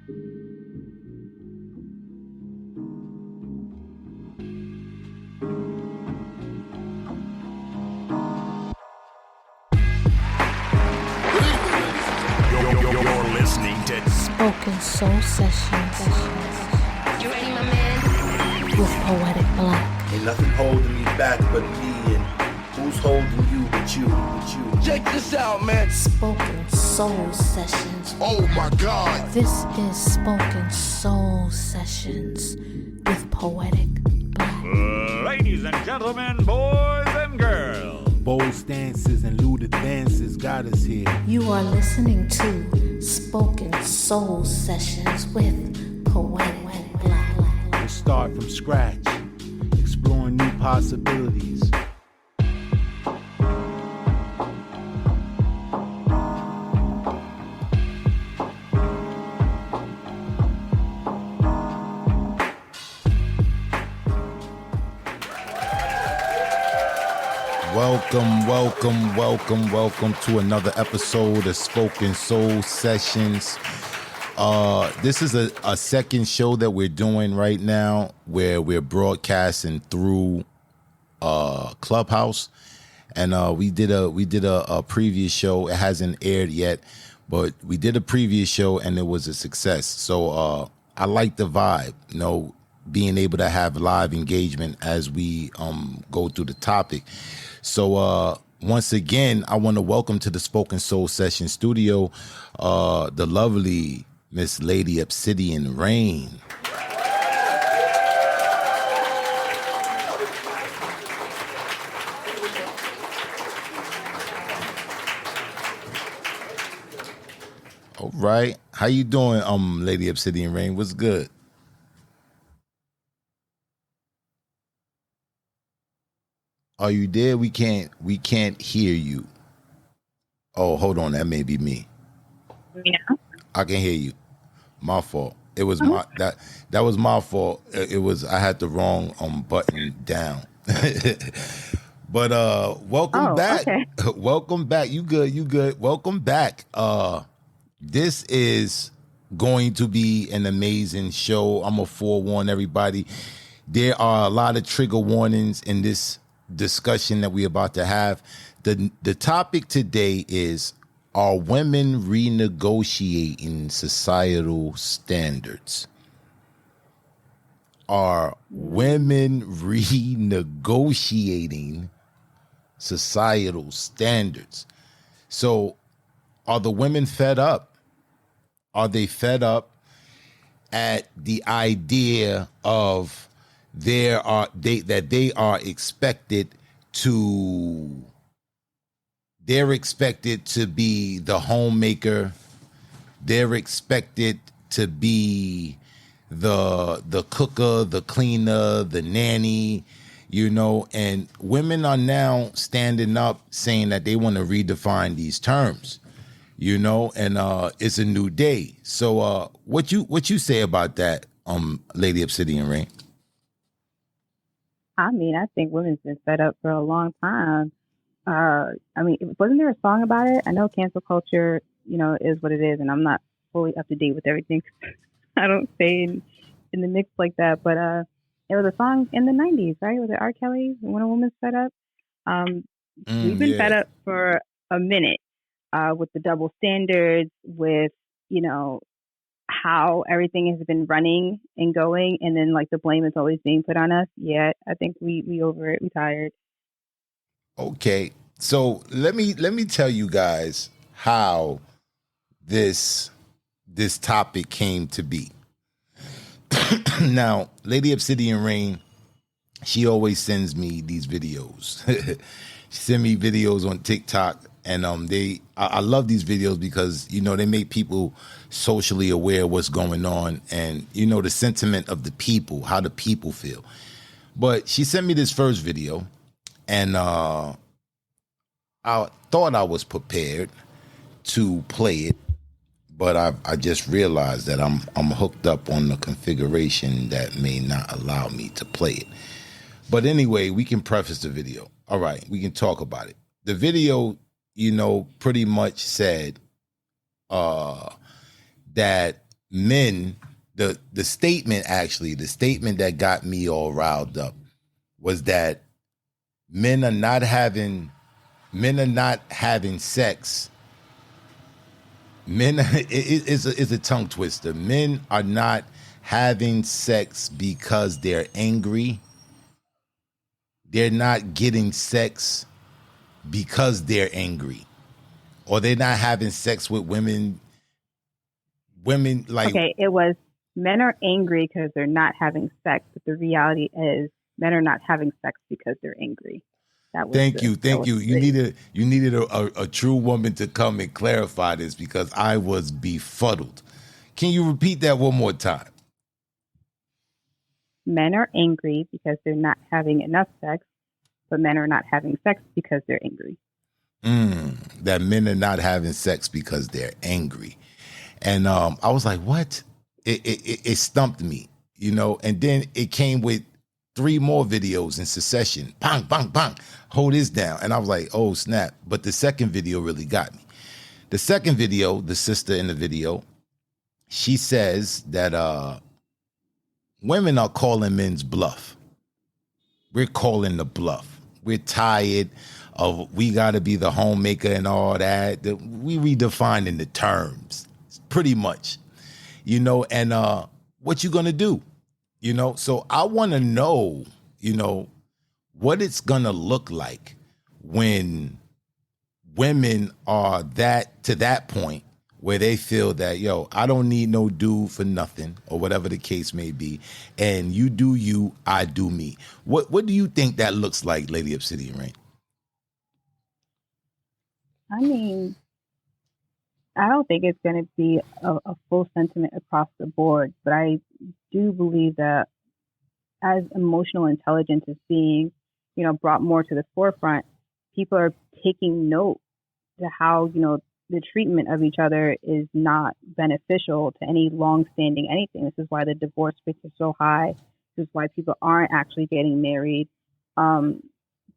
You're listening to Spoken Soul Sessions. You ready, my man? With Poetic Black. Ain't nothing holding me back but me, and who's holding you but you. Check this out, man. Spoken Soul Sessions. Oh my God. This is Spoken Soul Sessions with Poetic Black. ladies and gentlemen, boys and girls. Bold stances and lewd advances got us here. You are listening to Spoken Soul Sessions with Poetic Black. We'll start from scratch, exploring new possibilities. Welcome to another episode of Spoken Soul Sessions. This is a second show that we're doing right now where we're broadcasting through Clubhouse. And we did a previous show. It hasn't aired yet, but we did a previous show and it was a success. So I like the vibe, being able to have live engagement as we go through the topic. So once again, I want to welcome to the Spoken Soul Session studio the lovely Miss Lady Obsidian Rain. All right, how you doing, Lady Obsidian Rain? What's good? Are you there? We can't hear you. Oh, hold on. That may be me. Yeah. I can hear you. My fault. It was that was my fault. It was I had the wrong button down. But welcome back. Okay. Welcome back. You good. Welcome back. This is going to be an amazing show. I'm gonna forewarn everybody. There are a lot of trigger warnings in this discussion that we're about to have. The topic today is, are women renegotiating societal standards? Are women renegotiating societal standards? So are the women fed up? Are they fed up at the idea of they are expected to be the homemaker, they're expected to be the cooker, the cleaner, the nanny, and women are now standing up saying that they want to redefine these terms, and it's a new day. So what you say about that, Lady Obsidian Rain? I mean, I think women's been fed up for a long time. Wasn't there a song about it? I know cancel culture, is what it is, and I'm not fully up to date with everything. I don't stay in the mix like that, but it was a song in the 90s, right? Was it R. Kelly, When a Woman's Fed Up? We've been fed up for a minute with the double standards, with, how everything has been running and going, and then the blame is always being put on us. Yeah, I think we over it. We tired. Okay, so let me tell you guys how this topic came to be. Now, Lady Obsidian Rain, she always sends me these videos. She sends me videos on TikTok, and I love these videos because they make people socially aware of what's going on, and the sentiment of the people, how the people feel. But she sent me this first video, and I thought I was prepared to play it, but I just realized that I'm hooked up on the configuration that may not allow me to play it. But anyway, we can preface the video. All right, we can talk about it. The video, pretty much said that men, the statement that got me all riled up was that men are not having sex. Men it's a tongue twister. Men are not having sex because they're angry. They're not getting sex because they're angry. Or they're not having sex with women. Women like okay, it was men are angry because they're not having sex, but the reality is men are not having sex because they're angry. That was Thank you. You needed a true woman to come and clarify this because I was befuddled. Can you repeat that one more time? Men are angry because they're not having enough sex, but men are not having sex because they're angry. That men are not having sex because they're angry. And I was like, what? It stumped me, you know? And then it came with 3 more videos in succession. Bang, bang, bang. Hold this down. And I was like, oh, snap. But the second video really got me. The second video, the sister in the video, she says that women are calling men's bluff. We're calling the bluff. We're tired of we got to be the homemaker and all that. We redefining the terms pretty much, you know, and what you going to do? You know, so I want to know, you know, what it's going to look like when women are to that point where they feel that, yo, I don't need no dude for nothing or whatever the case may be. And you do you, I do me. What do you think that looks like, Lady Obsidian Rain? I mean, I don't think it's going to be a full sentiment across the board, but I do believe that as emotional intelligence is being, you know, brought more to the forefront, people are taking note to how, you know, the treatment of each other is not beneficial to any long-standing anything. This is why the divorce rates are so high. This is why people aren't actually getting married.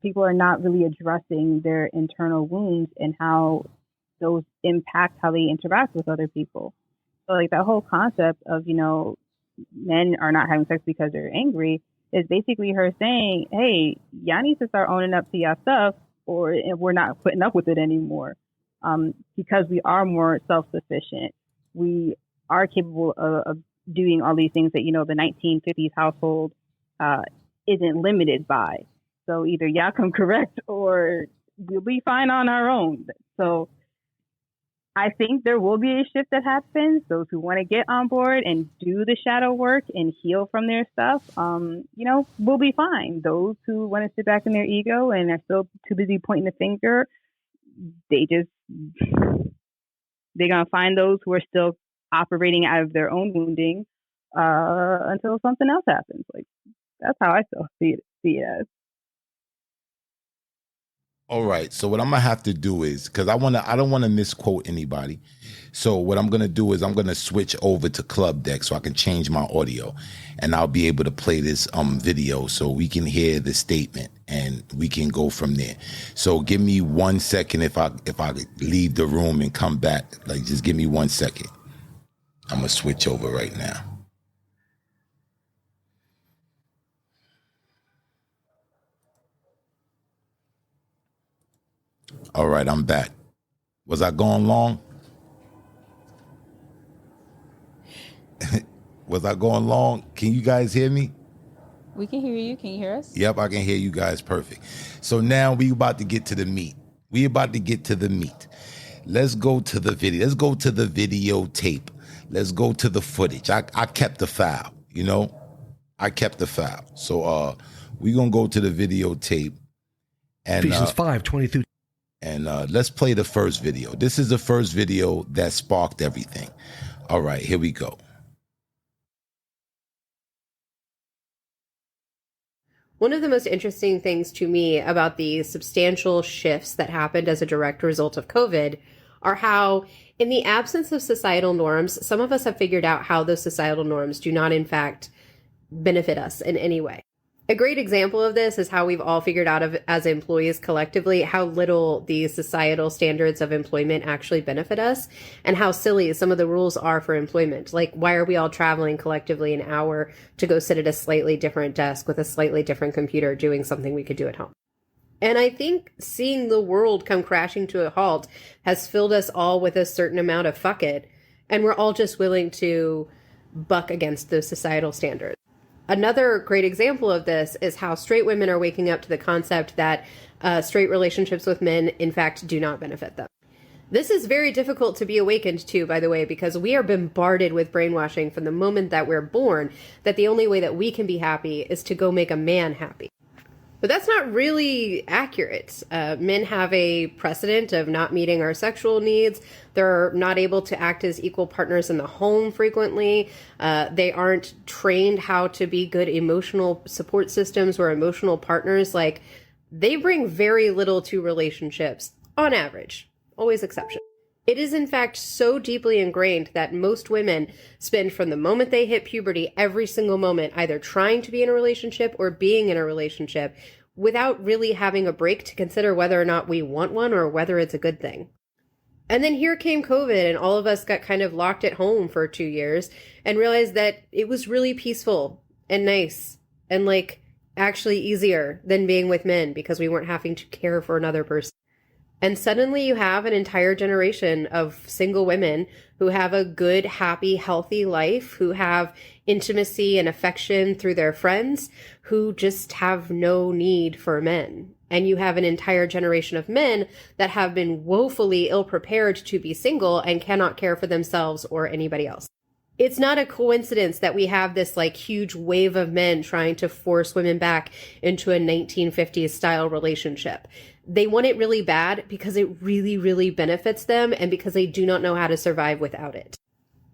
People are not really addressing their internal wounds and how those impact how they interact with other people. So like that whole concept of, you know, men are not having sex because they're angry is basically her saying, hey, y'all need to start owning up to y'all stuff or we're not putting up with it anymore. Because we are more self-sufficient. We are capable of doing all these things that, you know, the 1950s household isn't limited by. So either y'all come correct or we'll be fine on our own. So I think there will be a shift that happens. Those who want to get on board and do the shadow work and heal from their stuff, you know, will be fine. Those who want to sit back in their ego and are still too busy pointing the finger, they're going to find those who are still operating out of their own wounding until something else happens. Like, that's how I still see it as. All right. So what I'm gonna have to do is, because I don't want to misquote anybody. So what I'm gonna do is I'm gonna switch over to Club Deck so I can change my audio, and I'll be able to play this video so we can hear the statement and we can go from there. So give me 1 second if I leave the room and come back. Like, just give me 1 second. I'm gonna switch over right now. All right, I'm back. Was I going long? Was I going long? Can you guys hear me? We can hear you. Can you hear us? Yep, I can hear you guys perfect. So now we about to get to the meat. Let's go to the video. Let's go to the videotape. Let's go to the footage. I kept the file, you know? I kept the file. So we're going to go to the videotape. And Ephesians 5:23. And let's play the first video. This is the first video that sparked everything. All right, here we go. One of the most interesting things to me about the substantial shifts that happened as a direct result of COVID are how, in the absence of societal norms, some of us have figured out how those societal norms do not, in fact, benefit us in any way. A great example of this is how we've all figured out as employees collectively how little the societal standards of employment actually benefit us and how silly some of the rules are for employment. Like, why are we all traveling collectively an hour to go sit at a slightly different desk with a slightly different computer doing something we could do at home? And I think seeing the world come crashing to a halt has filled us all with a certain amount of fuck it, and we're all just willing to buck against those societal standards. Another great example of this is how straight women are waking up to the concept that straight relationships with men, in fact, do not benefit them. This is very difficult to be awakened to, by the way, because we are bombarded with brainwashing from the moment that we're born that the only way that we can be happy is to go make a man happy. But that's not really accurate. Men have a precedent of not meeting our sexual needs. They're not able to act as equal partners in the home frequently. They aren't trained how to be good emotional support systems or emotional partners. Like, they bring very little to relationships on average, always exception. It is, in fact, so deeply ingrained that most women spend from the moment they hit puberty every single moment either trying to be in a relationship or being in a relationship without really having a break to consider whether or not we want one or whether it's a good thing. And then here came COVID, and all of us got kind of locked at home for 2 years and realized that it was really peaceful and nice and, like, actually easier than being with men because we weren't having to care for another person. And suddenly you have an entire generation of single women who have a good, happy, healthy life, who have intimacy and affection through their friends, who just have no need for men. And you have an entire generation of men that have been woefully ill-prepared to be single and cannot care for themselves or anybody else. It's not a coincidence that we have this like huge wave of men trying to force women back into a 1950s style relationship. They want it really bad because it really, really benefits them and because they do not know how to survive without it.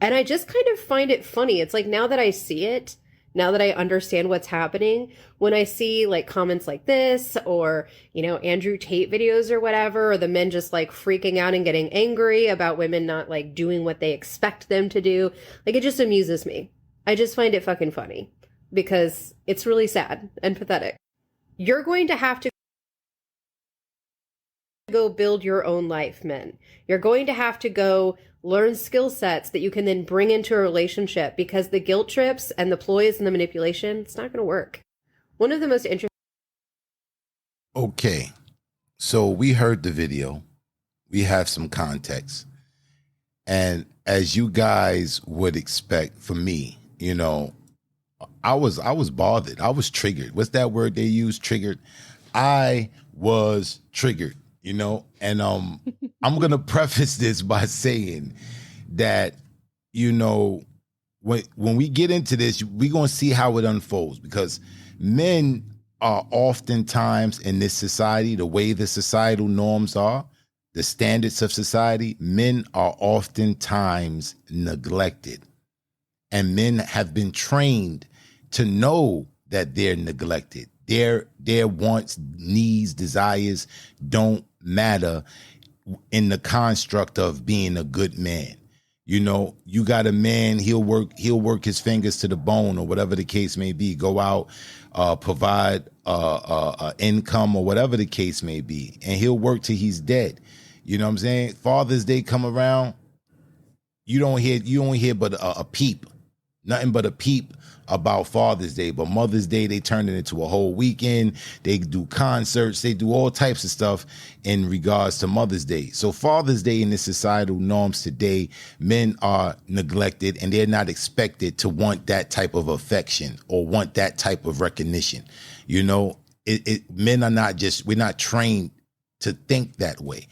And I just kind of find it funny. It's like, now that I see it, now that I understand what's happening, when I see like comments like this or, you know, Andrew Tate videos or whatever, or the men just like freaking out and getting angry about women not like doing what they expect them to do, like, it just amuses me. I just find it fucking funny because it's really sad and pathetic. You're going to have to go build your own life, men. You're going to have to go learn skill sets that you can then bring into a relationship, because the guilt trips and the ploys and the manipulation, it's not going to work. One of the most interesting... Okay, so we heard the video. We have some context. And as you guys would expect from me, you know, I was bothered. I was triggered. What's that word they use? Triggered. I was triggered. You know, and I'm going to preface this by saying that, you know, when we get into this, we're going to see how it unfolds, because men are oftentimes in this society, the way the societal norms are, the standards of society, men are oftentimes neglected. And men have been trained to know that they're neglected. Their wants, needs, desires don't matter in the construct of being a good man. You know, you got a man, he'll work his fingers to the bone or whatever the case may be, go out, provide income or whatever the case may be, and he'll work till he's dead. You know what I'm saying? Father's Day come around, you don't hear but a peep, nothing but a peep about Father's Day. But Mother's Day, they turn it into a whole weekend. They do concerts. They do all types of stuff in regards to Mother's Day. So Father's Day, in the societal norms today, men are neglected and they're not expected to want that type of affection or want that type of recognition. You know, men are not just, we're not trained to think that way,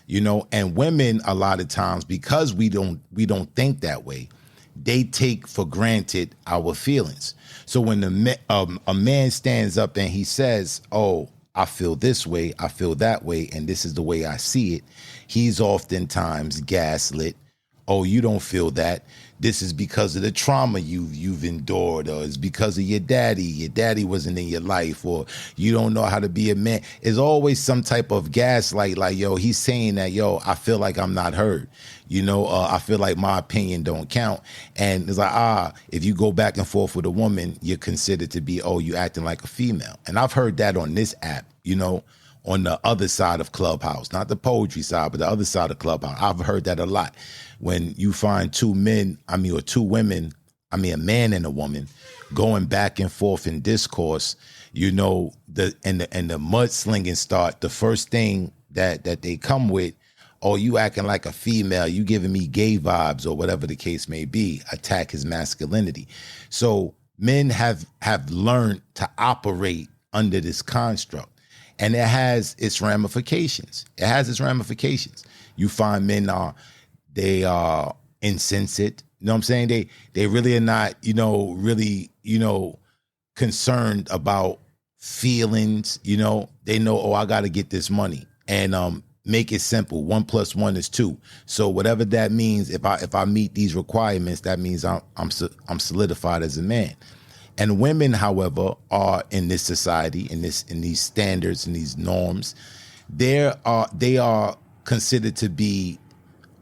you know, and women a lot of times, because we don't think that way, they take for granted our feelings. So when a man stands up and he says, oh, I feel this way, I feel that way, and this is the way I see it, he's oftentimes gaslit. Oh, you don't feel that. this is because of the trauma you've endured, or it's because of your daddy wasn't in your life, or you don't know how to be a man. It's always some type of gaslight, like, yo, he's saying that, yo, I feel like I'm not heard. I feel like my opinion don't count. And it's like, if you go back and forth with a woman, you're considered to be, you acting like a female. And I've heard that on this app, on the other side of Clubhouse, not the poetry side, but the other side of Clubhouse. I've heard that a lot. When you find two women, a man and a woman, going back and forth in discourse, the mudslinging start, the first thing that they come with, you acting like a female, you giving me gay vibes, or whatever the case may be, attack his masculinity. So men have learned to operate under this construct. And it has its ramifications. You find men they are insensate. You know what I'm saying? They really are not, concerned about feelings. They know, I got to get this money, and make it simple. 1 + 1 is 2. So whatever that means, if I meet these requirements, that means I'm solidified as a man. And women, however, are in this society, in these standards and these norms, they are considered to be,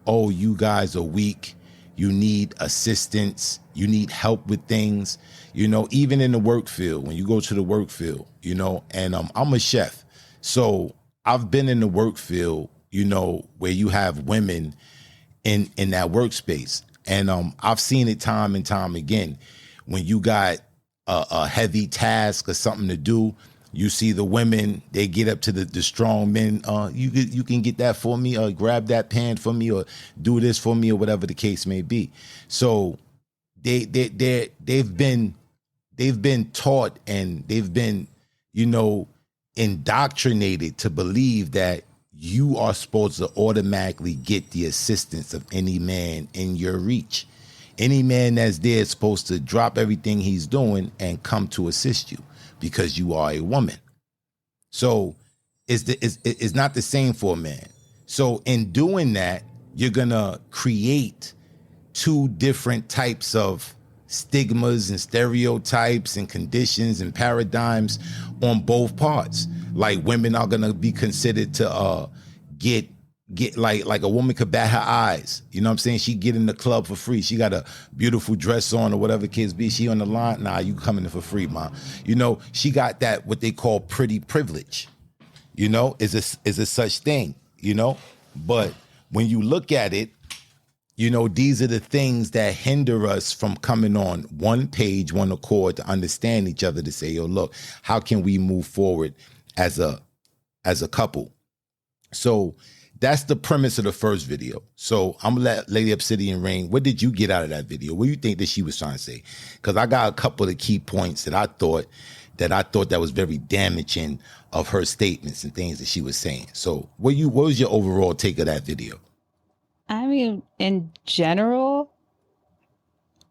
you guys are weak. You need assistance. You need help with things. Even in the work field, when you go to the work field, and I'm a chef, so I've been in the work field, where you have women in that workspace, and I've seen it time and time again. When you got a heavy task or something to do, you see the women, they get up to the strong men. You can get that for me, or grab that pan for me, or do this for me, or whatever the case may be. So they've been taught, and they've been, indoctrinated to believe that you are supposed to automatically get the assistance of any man in your reach. Any man that's there is supposed to drop everything he's doing and come to assist you, because you are a woman. So it's not the same for a man. So in doing that, you're gonna create two different types of stigmas and stereotypes and conditions and paradigms on both parts. Like, women are gonna be considered to get like a woman could bat her eyes. You know what I'm saying? She get in the club for free. She got a beautiful dress on, or whatever kids be. She on the line. Nah, you coming in for free, ma. She got that, what they call pretty privilege. Is a such thing, But when you look at it, these are the things that hinder us from coming on one page, one accord, to understand each other, to say, look, how can we move forward as a couple? So that's the premise of the first video. So I'm gonna let Lady Obsidian Rain, what did you get out of that video? What do you think that she was trying to say? Because I got a couple of key points that I thought that was very damaging of her statements and things that she was saying. So what was your overall take of that video? I mean, in general,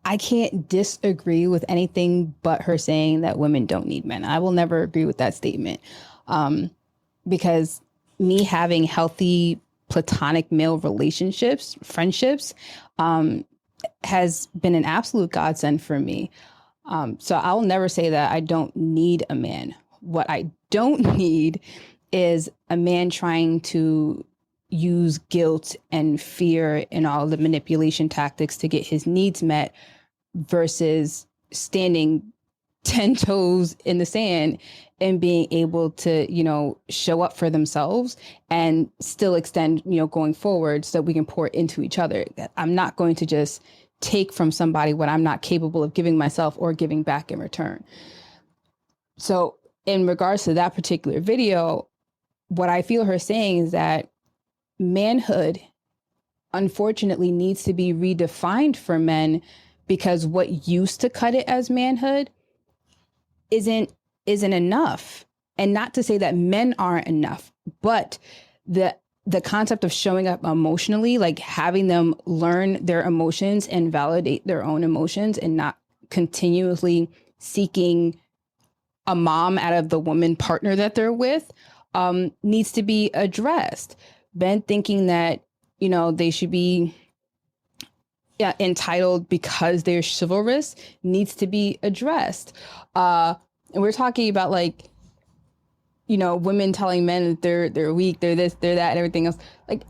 I can't disagree with anything but her saying that women don't need men. I will never agree with that statement, because me having healthy platonic male relationships, friendships, has been an absolute godsend for me. So I'll never say that I don't need a man. What I don't need is a man trying to use guilt and fear and all the manipulation tactics to get his needs met, versus standing 10 toes in the sand and being able to, show up for themselves and still extend, going forward, so that we can pour into each other. I'm not going to just take from somebody what I'm not capable of giving myself or giving back in return. So in regards to that particular video, what I feel her saying is that manhood, unfortunately, needs to be redefined for men, because what used to cut it as manhood isn't enough. And not to say that men aren't enough, but the concept of showing up emotionally, like having them learn their emotions and validate their own emotions, and not continuously seeking a mom out of the woman partner that they're with, needs to be addressed. Men thinking that, they should be entitled because they're chivalrous needs to be addressed. And we're talking about like, you know, women telling men that they're weak, they're this, they're that, and everything else. Like,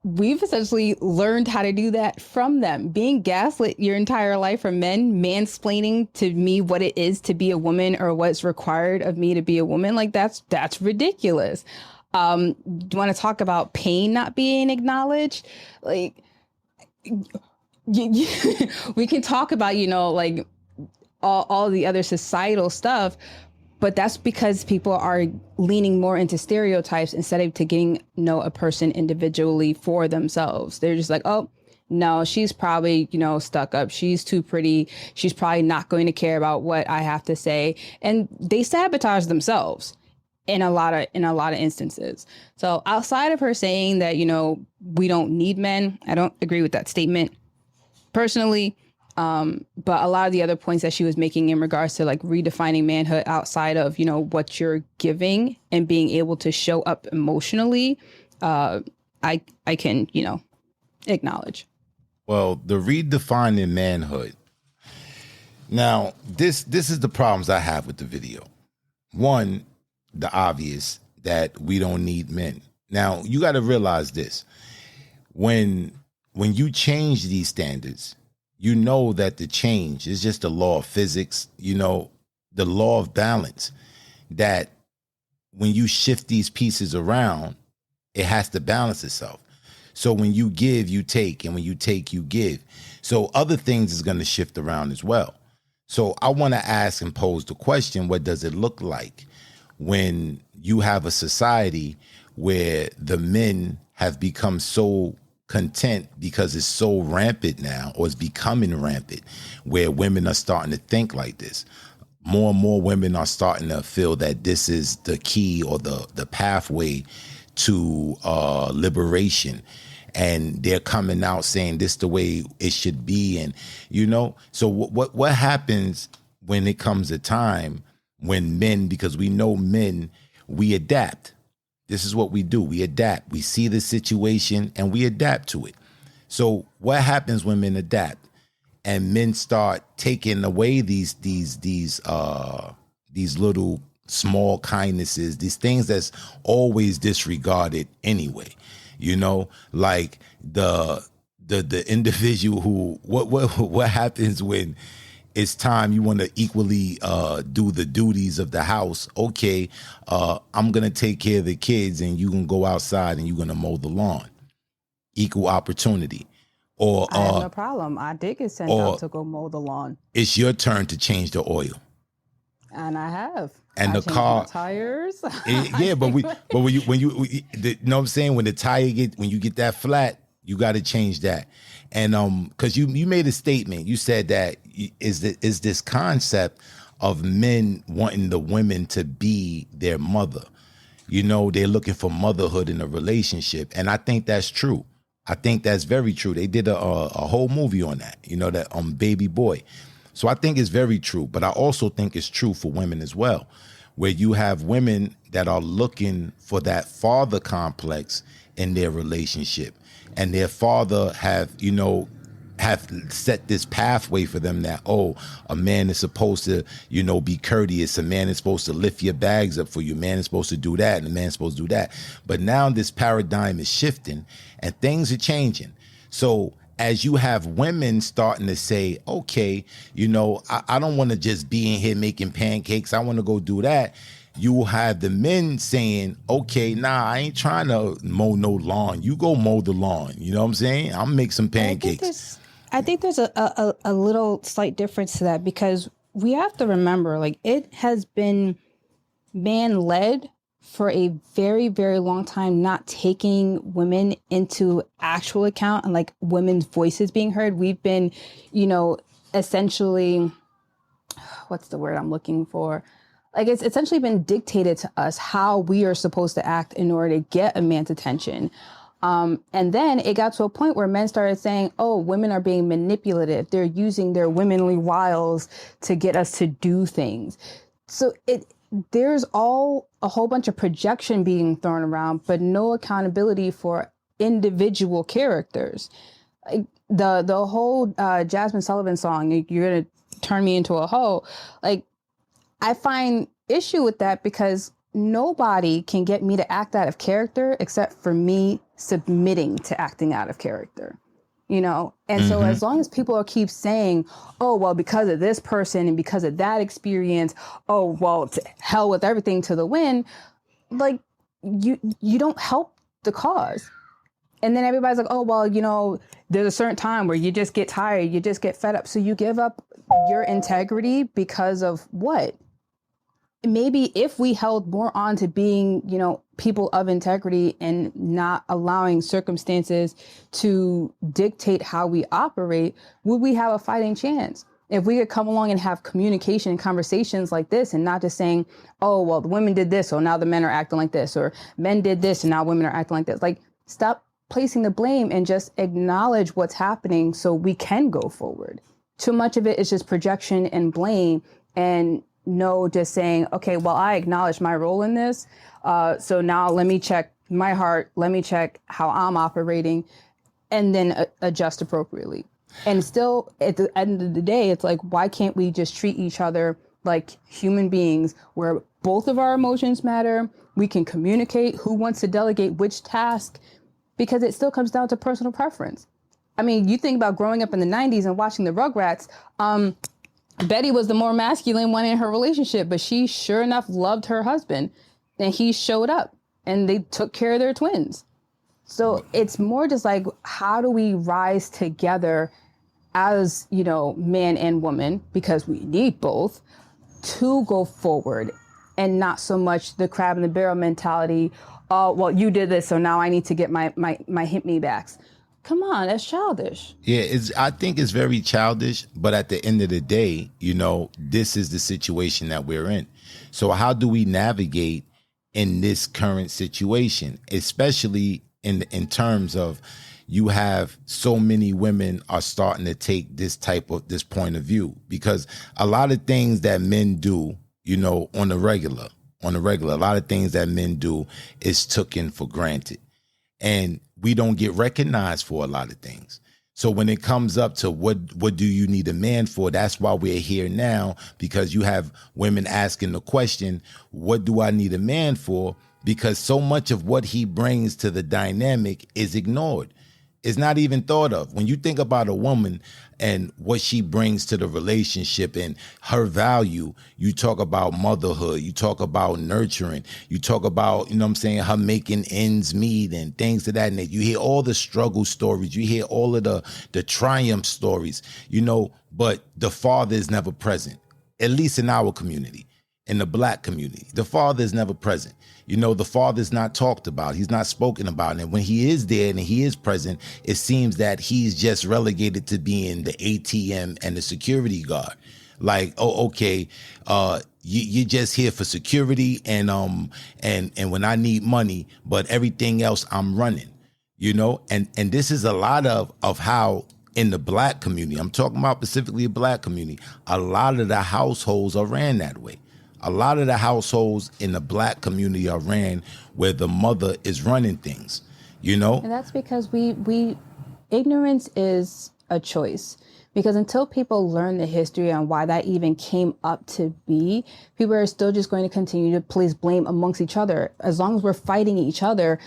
we've essentially learned how to do that from them. Being gaslit your entire life from men, mansplaining to me what it is to be a woman or what's required of me to be a woman, like that's ridiculous. Do you want to talk about pain not being acknowledged? Like, we can talk about, you know, like all the other societal stuff, but that's because people are leaning more into stereotypes instead of to getting to know a person individually for themselves. They're just like, oh, no, she's probably, you know, stuck up. She's too pretty. She's probably not going to care about what I have to say. And they sabotage themselves in a lot of instances. So outside of her saying that, you know, we don't need men, I don't agree with that statement personally. But a lot of the other points that she was making in regards to like redefining manhood outside of, you know, what you're giving and being able to show up emotionally, I can, you know, acknowledge. Well, the redefining manhood. Now, this is the problems I have with the video. One, the obvious that we don't need men. Now, you got to realize this. When you change these standards, you know that the change is just the law of physics, you know, the law of balance, that when you shift these pieces around, it has to balance itself. So when you give, you take, and when you take, you give. So other things is going to shift around as well. So I want to ask and pose the question, what does it look like when you have a society where the men have become so content because it's so rampant now, or it's becoming rampant, where women are starting to think like this. More and more women are starting to feel that this is the key or the pathway to liberation. And they're coming out saying this the way it should be. And, you know, so what happens when it comes a time when men, because we know men, we adapt. This is what we do. We adapt. We see the situation and we adapt to it. So what happens when men adapt and men start taking away these little small kindnesses, these things that's always disregarded anyway, you know, like the individual who, what happens when it's time you want to equally do the duties of the house. Okay, I'm going to take care of the kids and you can go outside and you're going to mow the lawn. Equal opportunity. Or I have no problem. I did get sent out to go mow the lawn. It's your turn to change the oil. And I have. And I the car my tires. but when you know what I'm saying, when the tire when you get that flat, you got to change that. And because you made a statement, you said that is this concept of men wanting the women to be their mother. You know, they're looking for motherhood in a relationship, and I think that's true. I think that's very true. They did a whole movie on that. You know, that Baby Boy. So I think it's very true, but I also think it's true for women as well, where you have women that are looking for that father complex in their relationship. And their father have set this pathway for them that, oh, a man is supposed to, you know, be courteous. A man is supposed to lift your bags up for you. A man is supposed to do that, and a man is supposed to do that. But now this paradigm is shifting and things are changing. So as you have women starting to say, okay, you know, I don't want to just be in here making pancakes. I want to go do that. You will have the men saying, okay, nah, I ain't trying to mow no lawn. You go mow the lawn. You know what I'm saying? I'll make some pancakes. I think there's a little slight difference to that, because we have to remember, like, it has been man-led for a very, very long time, not taking women into actual account and like women's voices being heard. We've been, you know, essentially, what's the word I'm looking for? Like, it's essentially been dictated to us how we are supposed to act in order to get a man's attention. And then it got to a point where men started saying, oh, women are being manipulative. They're using their womanly wiles to get us to do things. So there's a whole bunch of projection being thrown around, but no accountability for individual characters. Like, the whole Jasmine Sullivan song, "You're gonna turn me into a hoe," like, I find issue with that because nobody can get me to act out of character except for me submitting to acting out of character, you know? And so as long as people keep saying, oh, well, because of this person and because of that experience, oh, well, to hell with everything to the wind, like, you don't help the cause. And then everybody's like, oh, well, you know, there's a certain time where you just get tired, you just get fed up. So you give up your integrity because of what? Maybe if we held more on to being, you know, people of integrity and not allowing circumstances to dictate how we operate, would we have a fighting chance? If we could come along and have communication and conversations like this and not just saying, oh, well, the women did this, so now the men are acting like this, or men did this and now women are acting like this. Like, stop placing the blame and just acknowledge what's happening so we can go forward. Too much of it is just projection and blame, and no, just saying, okay, well, I acknowledge my role in this. So now let me check my heart. Let me check how I'm operating and then adjust appropriately. And still, at the end of the day, it's like, why can't we just treat each other like human beings where both of our emotions matter? We can communicate who wants to delegate which task, because it still comes down to personal preference. I mean, you think about growing up in the 90s and watching the Rugrats, Betty was the more masculine one in her relationship, but she sure enough loved her husband, and he showed up and they took care of their twins. So it's more just like, how do we rise together as, you know, man and woman, because we need both, to go forward, and not so much the crab in the barrel mentality. Oh, well, you did this, so now I need to get my hit me backs. Come on, that's childish. Yeah, I think it's very childish, but at the end of the day, you know, this is the situation that we're in. So how do we navigate in this current situation, especially in terms of you have so many women are starting to take this point of view? Because a lot of things that men do, you know, on the regular, a lot of things that men do is taken for granted. And we don't get recognized for a lot of things. So when it comes up to what do you need a man for, that's why we're here now, because you have women asking the question, what do I need a man for? Because so much of what he brings to the dynamic is ignored. It's not even thought of. When you think about a woman and what she brings to the relationship and her value, you talk about motherhood, you talk about nurturing, you talk about, you know what I'm saying, her making ends meet and things of that nature. You hear all the struggle stories, you hear all of the triumph stories, you know, but the father is never present, at least in our community. In the black community, the father is never present. You know, the father is not talked about. He's not spoken about. And when he is there and he is present, it seems that he's just relegated to being the ATM and the security guard. Like, oh, okay, you're just here for security and when I need money, but everything else I'm running, you know? And this is a lot of how in the black community, I'm talking about specifically the black community, a lot of the households are ran that way. A lot of the households in the black community are ran where the mother is running things, you know? And that's because we ignorance is a choice. Because until people learn the history on why that even came up to be, people are still just going to continue to place blame amongst each other. As long as we're fighting each other,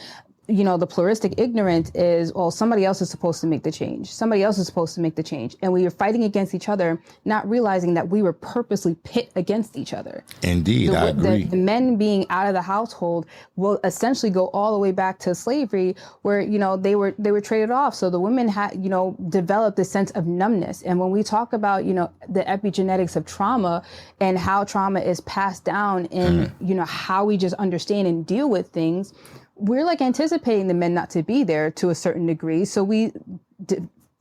you know, the pluralistic ignorance is, well, somebody else is supposed to make the change. Somebody else is supposed to make the change. And we are fighting against each other, not realizing that we were purposely pit against each other. Indeed, I agree. The men being out of the household will essentially go all the way back to slavery, where, you know, they were traded off. So the women had, you know, developed this sense of numbness. And when we talk about, you know, the epigenetics of trauma and how trauma is passed down in, you know, how we just understand and deal with things, we're like anticipating the men not to be there to a certain degree. So we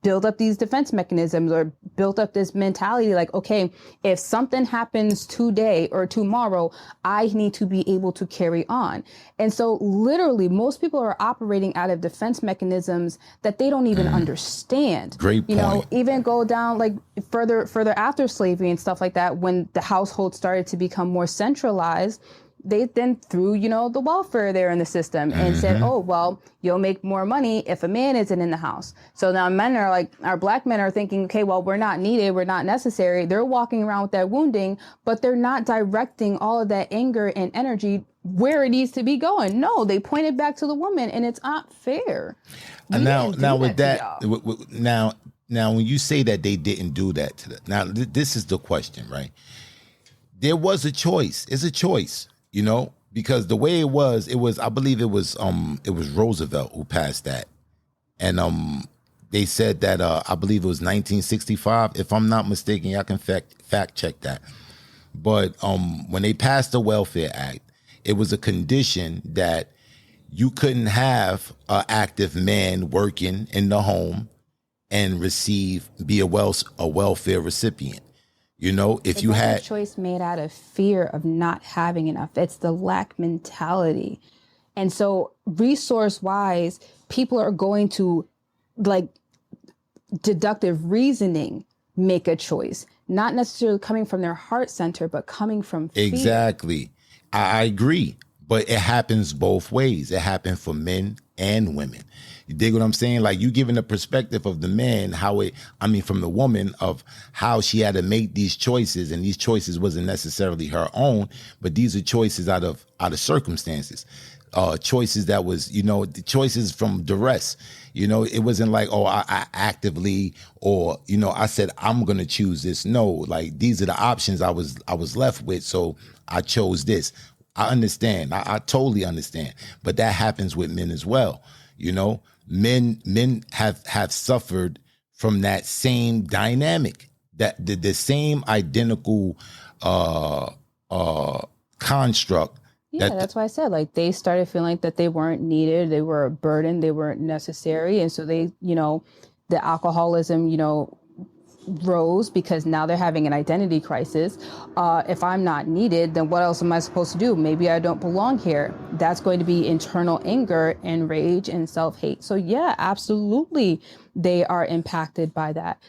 build up these defense mechanisms or built up this mentality like, okay, if something happens today or tomorrow, I need to be able to carry on. And so literally most people are operating out of defense mechanisms that they don't even understand. Great point. You know, even go down like further after slavery and stuff like that, when the household started to become more centralized, they then threw, the welfare there in the system and said, oh, well, you'll make more money if a man isn't in the house. So now men are like, our black men are thinking, okay, well, we're not needed. We're not necessary. They're walking around with that wounding, but they're not directing all of that anger and energy where it needs to be going. No, they point it back to the woman, and it's not fair. And now with that, now when you say that they didn't do that to them, now this is the question, right? There was a choice. It's a choice, because the way it was, I believe it was Roosevelt who passed that. And they said that I believe it was 1965, if I'm not mistaken. Y'all can fact check that. But when they passed the Welfare Act, it was a condition that you couldn't have an active man working in the home and be a welfare recipient. If you had a choice made out of fear of not having enough, it's the lack mentality. And so resource wise, people are going to, like, deductive reasoning, make a choice, not necessarily coming from their heart center, but coming from fear. Exactly. I agree. But it happens both ways. It happened for men and women. You dig what I'm saying? Like, you giving the perspective of the man, from the woman, of how she had to make these choices, and these choices wasn't necessarily her own, but these are choices out of circumstances. Choices that was, the choices from duress. It wasn't like, oh, I actively, or, I said, I'm going to choose this. No, like, these are the options I was left with. So I chose this. I understand. I totally understand. But that happens with men as well. Men have suffered from that same dynamic, that the same identical construct. Yeah, that's why I said, like, they started feeling like that they weren't needed, they were a burden, they weren't necessary. And so they, the alcoholism, rose, because now they're having an identity crisis. If I'm not needed, then what else am I supposed to do? Maybe I don't belong here. That's going to be internal anger and rage and self-hate. So yeah, absolutely, they are impacted by that.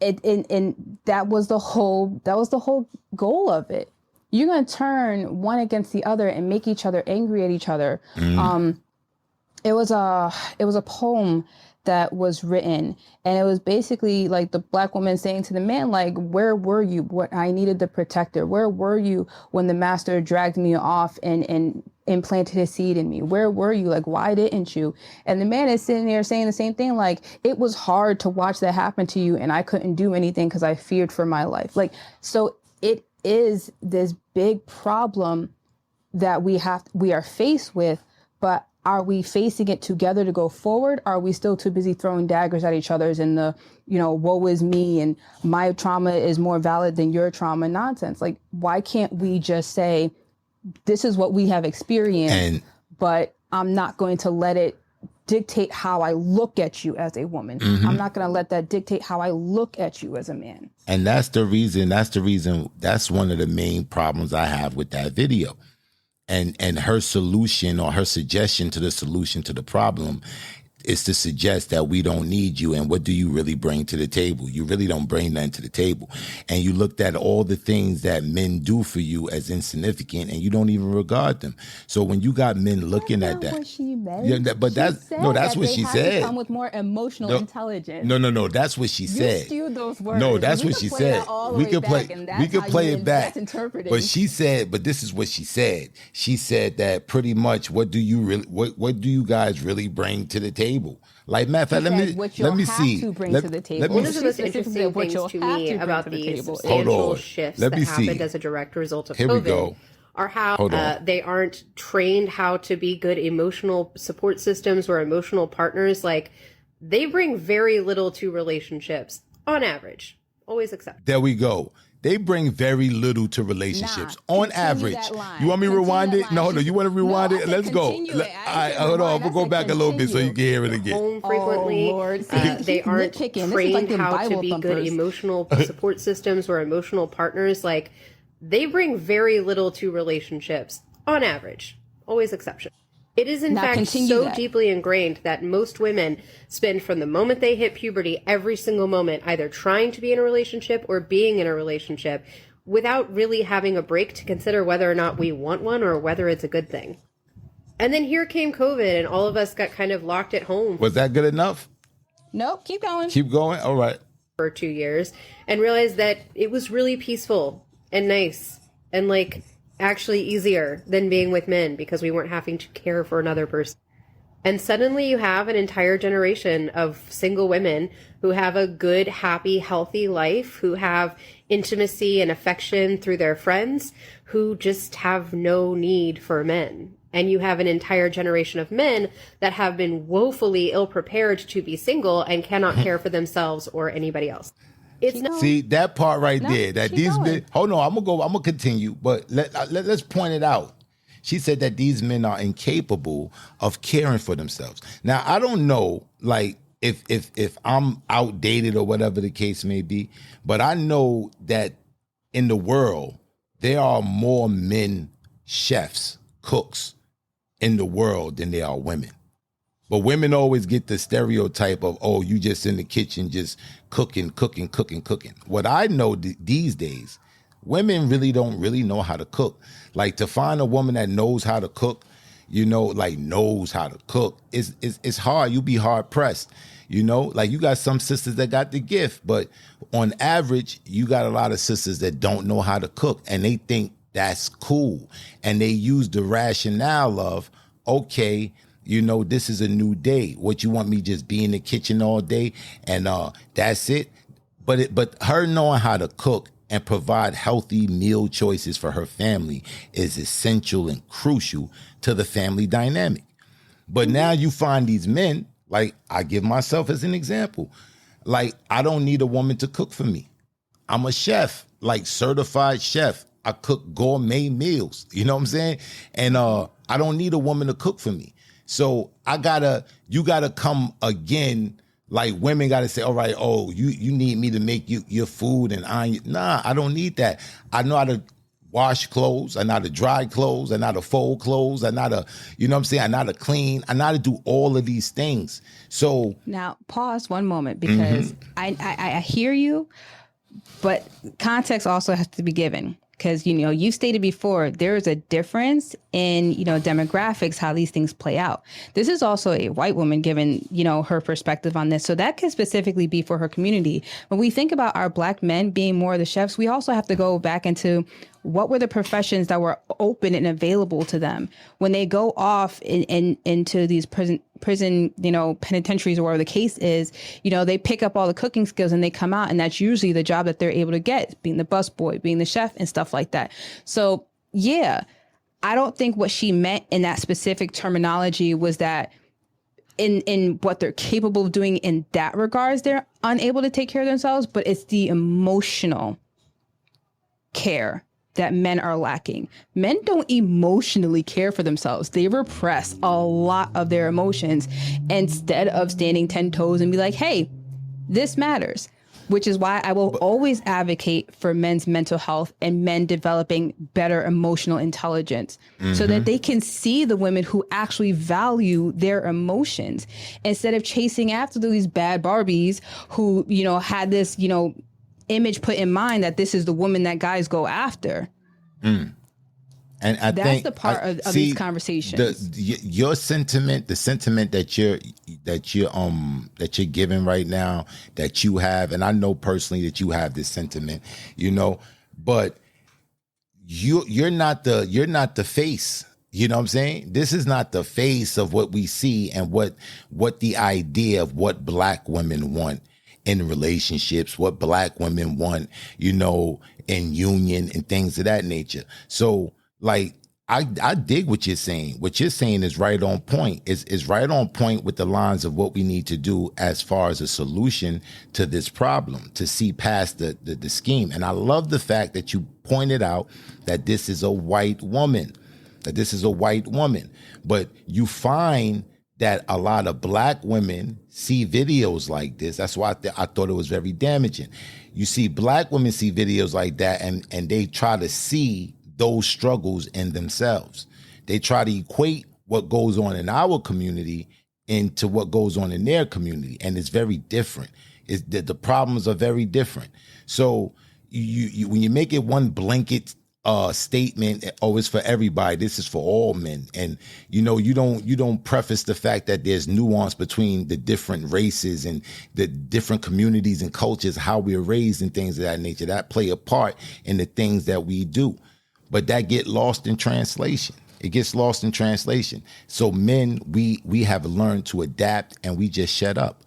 And that was the whole goal of it. You're going to turn one against the other and make each other angry at each other. It was a poem that was written, and it was basically like the black woman saying to the man, like, where were you when I needed the protector? Where were you when the master dragged me off and implanted his seed in me? Where were you? Like, why didn't you? And the man is sitting there saying the same thing, like, it was hard to watch that happen to you, and I couldn't do anything because I feared for my life. Like, so it is this big problem that we are faced with, but are we facing it together to go forward? Are we still too busy throwing daggers at each other's and the, woe is me and my trauma is more valid than your trauma nonsense? Like, why can't we just say, this is what we have experienced, but I'm not going to let it dictate how I look at you as a woman. I'm not going to let that dictate how I look at you as a man. And that's one of the main problems I have with that video. And her solution, or her suggestion to the solution to the problem, is to suggest that we don't need you. And what do you really bring to the table? You really don't bring nothing to the table. And you looked at all the things that men do for you as insignificant, and you don't even regard them. So when you got men looking at that, what she meant. Yeah, but that's what she said. Come with more emotional intelligence. No, that's what she said. You skewed those words. No, that's what she said. We could play it back. But she said, but this is what she said. She said that pretty much, what do you guys really bring to the table? Like, matter of fact, let me see. One of the most interesting things to me about the substantial shifts that happened as a direct result of COVID are how they aren't trained how to be good emotional support systems or emotional partners. Like, they bring very little to relationships on average. Always accept. There we go. They bring very little to relationships on average. You want me to rewind it? No, you want to rewind it? Let's go. All right, hold on. We'll go back a little bit so you can hear it again. Home frequently. They aren't trained how to be good emotional support systems or emotional partners. Like, they bring very little to relationships on average. Always exception. It is, in fact, so deeply ingrained that most women spend, from the moment they hit puberty, every single moment either trying to be in a relationship or being in a relationship without really having a break to consider whether or not we want one or whether it's a good thing. And then here came COVID and all of us got kind of locked at home. Was that good enough? Nope, keep going. Keep going? All right. For 2 years and realized that it was really peaceful and nice and like actually easier than being with men because we weren't having to care for another person. And suddenly you have an entire generation of single women who have a good, happy, healthy life, who have intimacy and affection through their friends, who just have no need for men. And you have an entire generation of men that have been woefully ill-prepared to be single and cannot care for themselves or anybody else. It's not. See that part right there. That these men. Hold on, I'm gonna continue, but let's point it out. She said that these men are incapable of caring for themselves. Now, I don't know, like, if I'm outdated or whatever the case may be, but I know that in the world, there are more men chefs, cooks in the world than there are women. But women always get the stereotype of, oh, you just in the kitchen, just cooking. What I know these days, women really don't really know how to cook. Like, to find a woman that knows how to cook, you know, like knows how to cook, it's hard. You'll be hard pressed. You know, like you got some sisters that got the gift, but on average, you got a lot of sisters that don't know how to cook and they think that's cool. And they use the rationale of, okay, you know, this is a new day. What, you want me just be in the kitchen all day and that's it? But her knowing how to cook and provide healthy meal choices for her family is essential and crucial to the family dynamic. But now you find these men, like I give myself as an example, like I don't need a woman to cook for me. I'm a chef, like certified chef. I cook gourmet meals, you know what I'm saying? And I don't need a woman to cook for me. So you gotta come again. Like women got to say, all right, oh, you need me to make you your food and iron. Nah, I don't need that. I know how to wash clothes. I know how to dry clothes. I know how to fold clothes. I know how to, you know what I'm saying? I know how to clean. I know how to do all of these things. So now pause one moment because I hear you, but context also has to be given. Because, you know, you stated before, there is a difference in, you know, demographics, how these things play out. This is also a white woman given, you know, her perspective on this. So that could specifically be for her community. When we think about our Black men being more of the chefs, we also have to go back into what were the professions that were open and available to them when they go off into these prison, you know, penitentiaries or whatever the case is. You know, they pick up all the cooking skills and they come out, and that's usually the job that they're able to get, being the busboy, being the chef and stuff like that. So, yeah, I don't think what she meant in that specific terminology was that in what they're capable of doing in that regards, they're unable to take care of themselves, but it's the emotional care that men are lacking. Men don't emotionally care for themselves. They repress a lot of their emotions instead of standing 10 toes and be like, hey, this matters. Which is why I will always advocate for men's mental health and men developing better emotional intelligence so that they can see the women who actually value their emotions instead of chasing after these bad Barbies who, you know, had this, you know, image put in mind that this is the woman that guys go after. And that's think the part of these conversations. Your sentiment, the sentiment that you're giving right now, that you have, and I know personally that you have this sentiment, you know, but you're not the face. You know what I'm saying? This is not the face of what we see and what the idea of what Black women want in relationships, what Black women want, you know, in union and things of that nature. So, like, I dig what you're saying. What you're saying is right on point. Is right on point with the lines of what we need to do as far as a solution to this problem, to see past the scheme. And I love the fact that you pointed out that this is a white woman, but you find that a lot of Black women see videos like this. That's why I thought it was very damaging. You see Black women see videos like that and they try to see those struggles in themselves. They try to equate what goes on in our community into what goes on in their community. And it's very different. The problems are very different. So, you when you make it one blanket statement, oh, it's for everybody, this is for all men, and you don't preface the fact that there's nuance between the different races and the different communities and cultures, how we're raised and things of that nature that play a part in the things that we do, but that get lost in translation. It gets lost in translation. So men, we have learned to adapt, and we just shut up.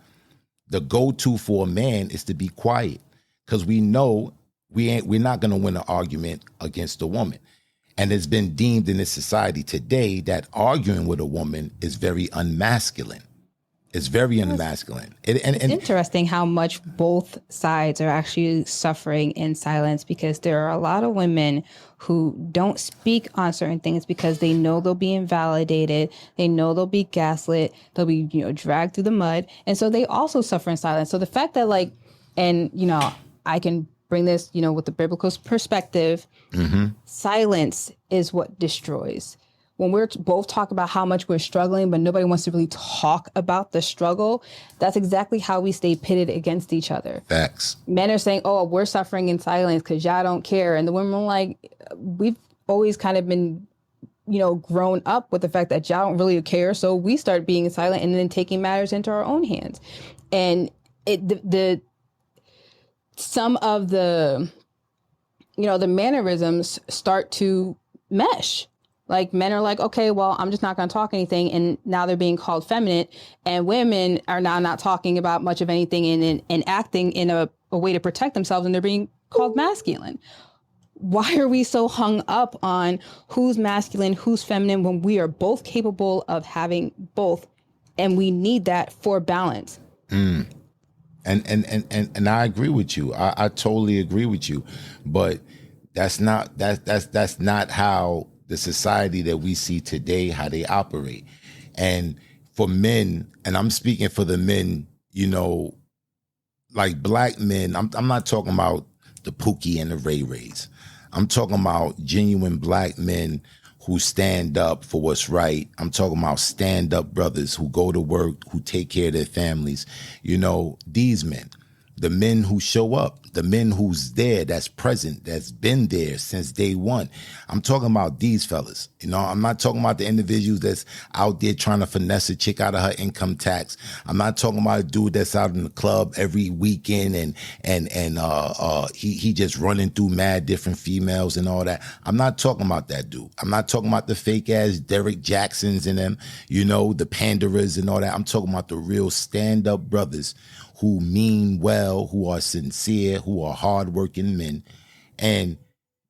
The go-to for a man is to be quiet, because we know we're not going to win an argument against a woman. And it's been deemed in this society today that arguing with a woman is very unmasculine. It's very unmasculine. And interesting how much both sides are actually suffering in silence, because there are a lot of women who don't speak on certain things because they know they'll be invalidated. They know they'll be gaslit. They'll be, dragged through the mud. And so they also suffer in silence. So the fact that I can bring this, with the biblical perspective, silence is what destroys. When we're both talk about how much we're struggling, but nobody wants to really talk about the struggle, that's exactly how we stay pitted against each other. Facts. Men are saying, oh, we're suffering in silence because y'all don't care. And the women are like, we've always kind of been, grown up with the fact that y'all don't really care. So we start being silent and then taking matters into our own hands. And some of the mannerisms start to mesh. Like, men are like, okay, well, I'm just not going to talk anything. And now they're being called feminine. And women are now not talking about much of anything and acting in a way to protect themselves. And they're being called masculine. Why are we so hung up on who's masculine, who's feminine, when we are both capable of having both? And we need that for balance. And I agree with you. I totally agree with you. But that's not how the society that we see today, how they operate. And for men, and I'm speaking for the men, like black men, I'm not talking about the Pookie and the Ray Rays. I'm talking about genuine black men who stand up for what's right. I'm talking about stand-up brothers who go to work, who take care of their families. These men, the men who show up, the men who's there, that's present, that's been there since day one. I'm talking about these fellas. I'm not talking about the individuals that's out there trying to finesse a chick out of her income tax. I'm not talking about a dude that's out in the club every weekend and he just running through mad different females and all that. I'm not talking about that dude. I'm not talking about the fake ass Derek Jacksons and them, the panderers and all that. I'm talking about the real stand-up brothers who mean well, who are sincere, who are hardworking men, and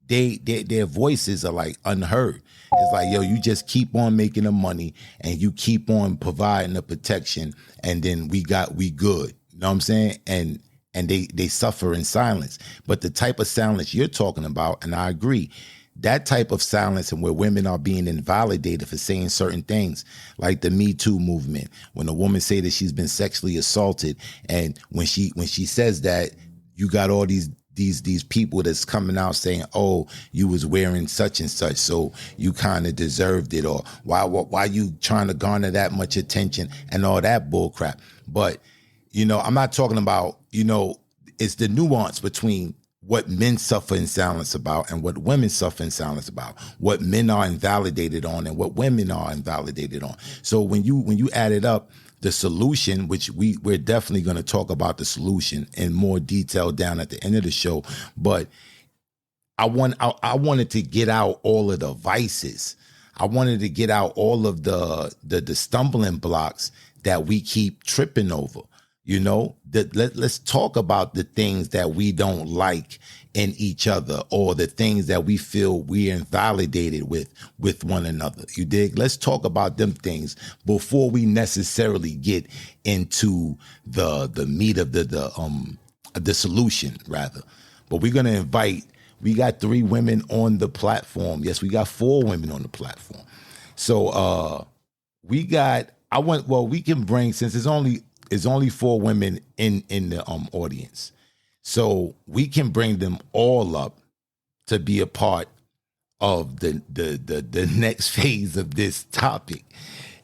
their voices are like unheard. It's like, yo, you just keep on making the money and you keep on providing the protection, and then we good. You know what I'm saying? And they suffer in silence. But the type of silence you're talking about, and I agree, that type of silence, and where women are being invalidated for saying certain things, like the Me Too movement, when a woman say that she's been sexually assaulted, and when she says that, you got all these people that's coming out saying, oh, you was wearing such and such, so you kind of deserved it, or why you trying to garner that much attention and all that bull crap. But I'm not talking about, it's the nuance between what men suffer in silence about and what women suffer in silence about, what men are invalidated on and what women are invalidated on. So when you add it up, the solution, which we're definitely going to talk about the solution in more detail down at the end of the show, but I wanted to get out all of the vices. I wanted to get out all of the stumbling blocks that we keep tripping over. Let's talk about the things that we don't like in each other, or the things that we feel we're invalidated with one another. You dig? Let's talk about them things before we necessarily get into the meat of the solution, rather. But we're gonna we got 3 women on the platform. Yes, we got 4 women on the platform. So we can bring, since it's only 4 women in the audience, so we can bring them all up to be a part of the next phase of this topic.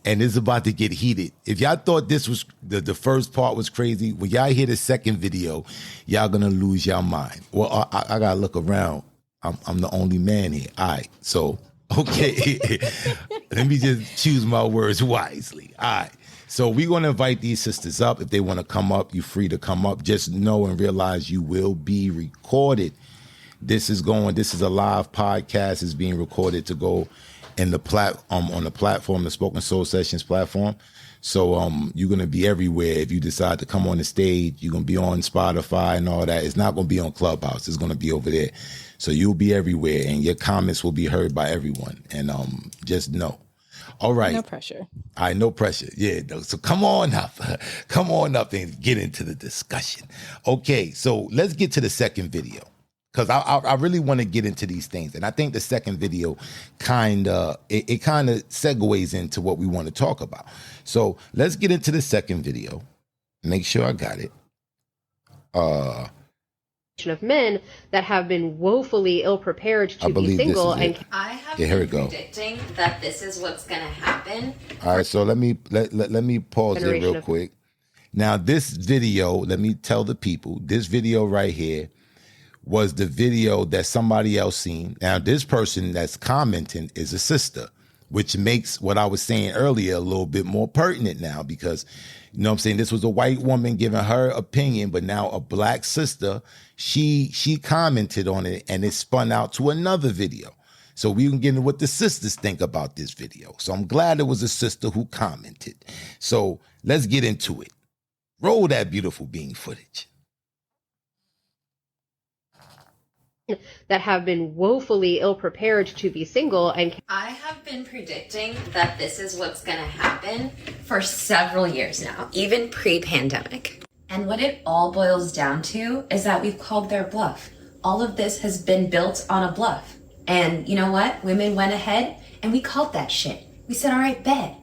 and it's about to get heated. If y'all thought this was the first part was crazy, when y'all hear the second video, y'all gonna lose your mind. Well, I gotta look around. I'm the only man here. All right, so okay, let me just choose my words wisely. All right, so we're gonna invite these sisters up. If they want to come up, you're free to come up. Just know and realize you will be recorded. This is a live podcast. It's being recorded to go in the on the platform, the Spoken Soul Sessions platform. So you're gonna be everywhere. If you decide to come on the stage, you're gonna be on Spotify and all that. It's not gonna be on Clubhouse. It's gonna be over there. So you'll be everywhere, and your comments will be heard by everyone. And just know. All right. No pressure. All right, no pressure. Yeah. So come on up. Come on up and get into the discussion. Okay, so let's get to the second video. Because I really want to get into these things. And I think the second video kind of segues into what we want to talk about. So let's get into the second video. Make sure I got it. Of men that have been woefully ill-prepared to be single. And I have here we been go. predicting that this is what's going to happen. All right, so let me pause it real quick. Now, this video, let me tell the people, this video right here was the video that somebody else seen. Now, this person that's commenting is a sister, which makes what I was saying earlier a little bit more pertinent now because, you know what I'm saying, this was a white woman giving her opinion, but now a black sister, she commented on it and it spun out to another video. So we can get into what the sisters think about this video. So I'm glad it was a sister who commented. So let's get into it. Roll that beautiful bean footage. That have been woefully ill-prepared to be single. And I have been predicting that this is what's going to happen for several years now, even pre-pandemic. And what it all boils down to is that we've called their bluff. All of this has been built on a bluff. And you know what? Women went ahead and we called that shit. We said, all right, bet.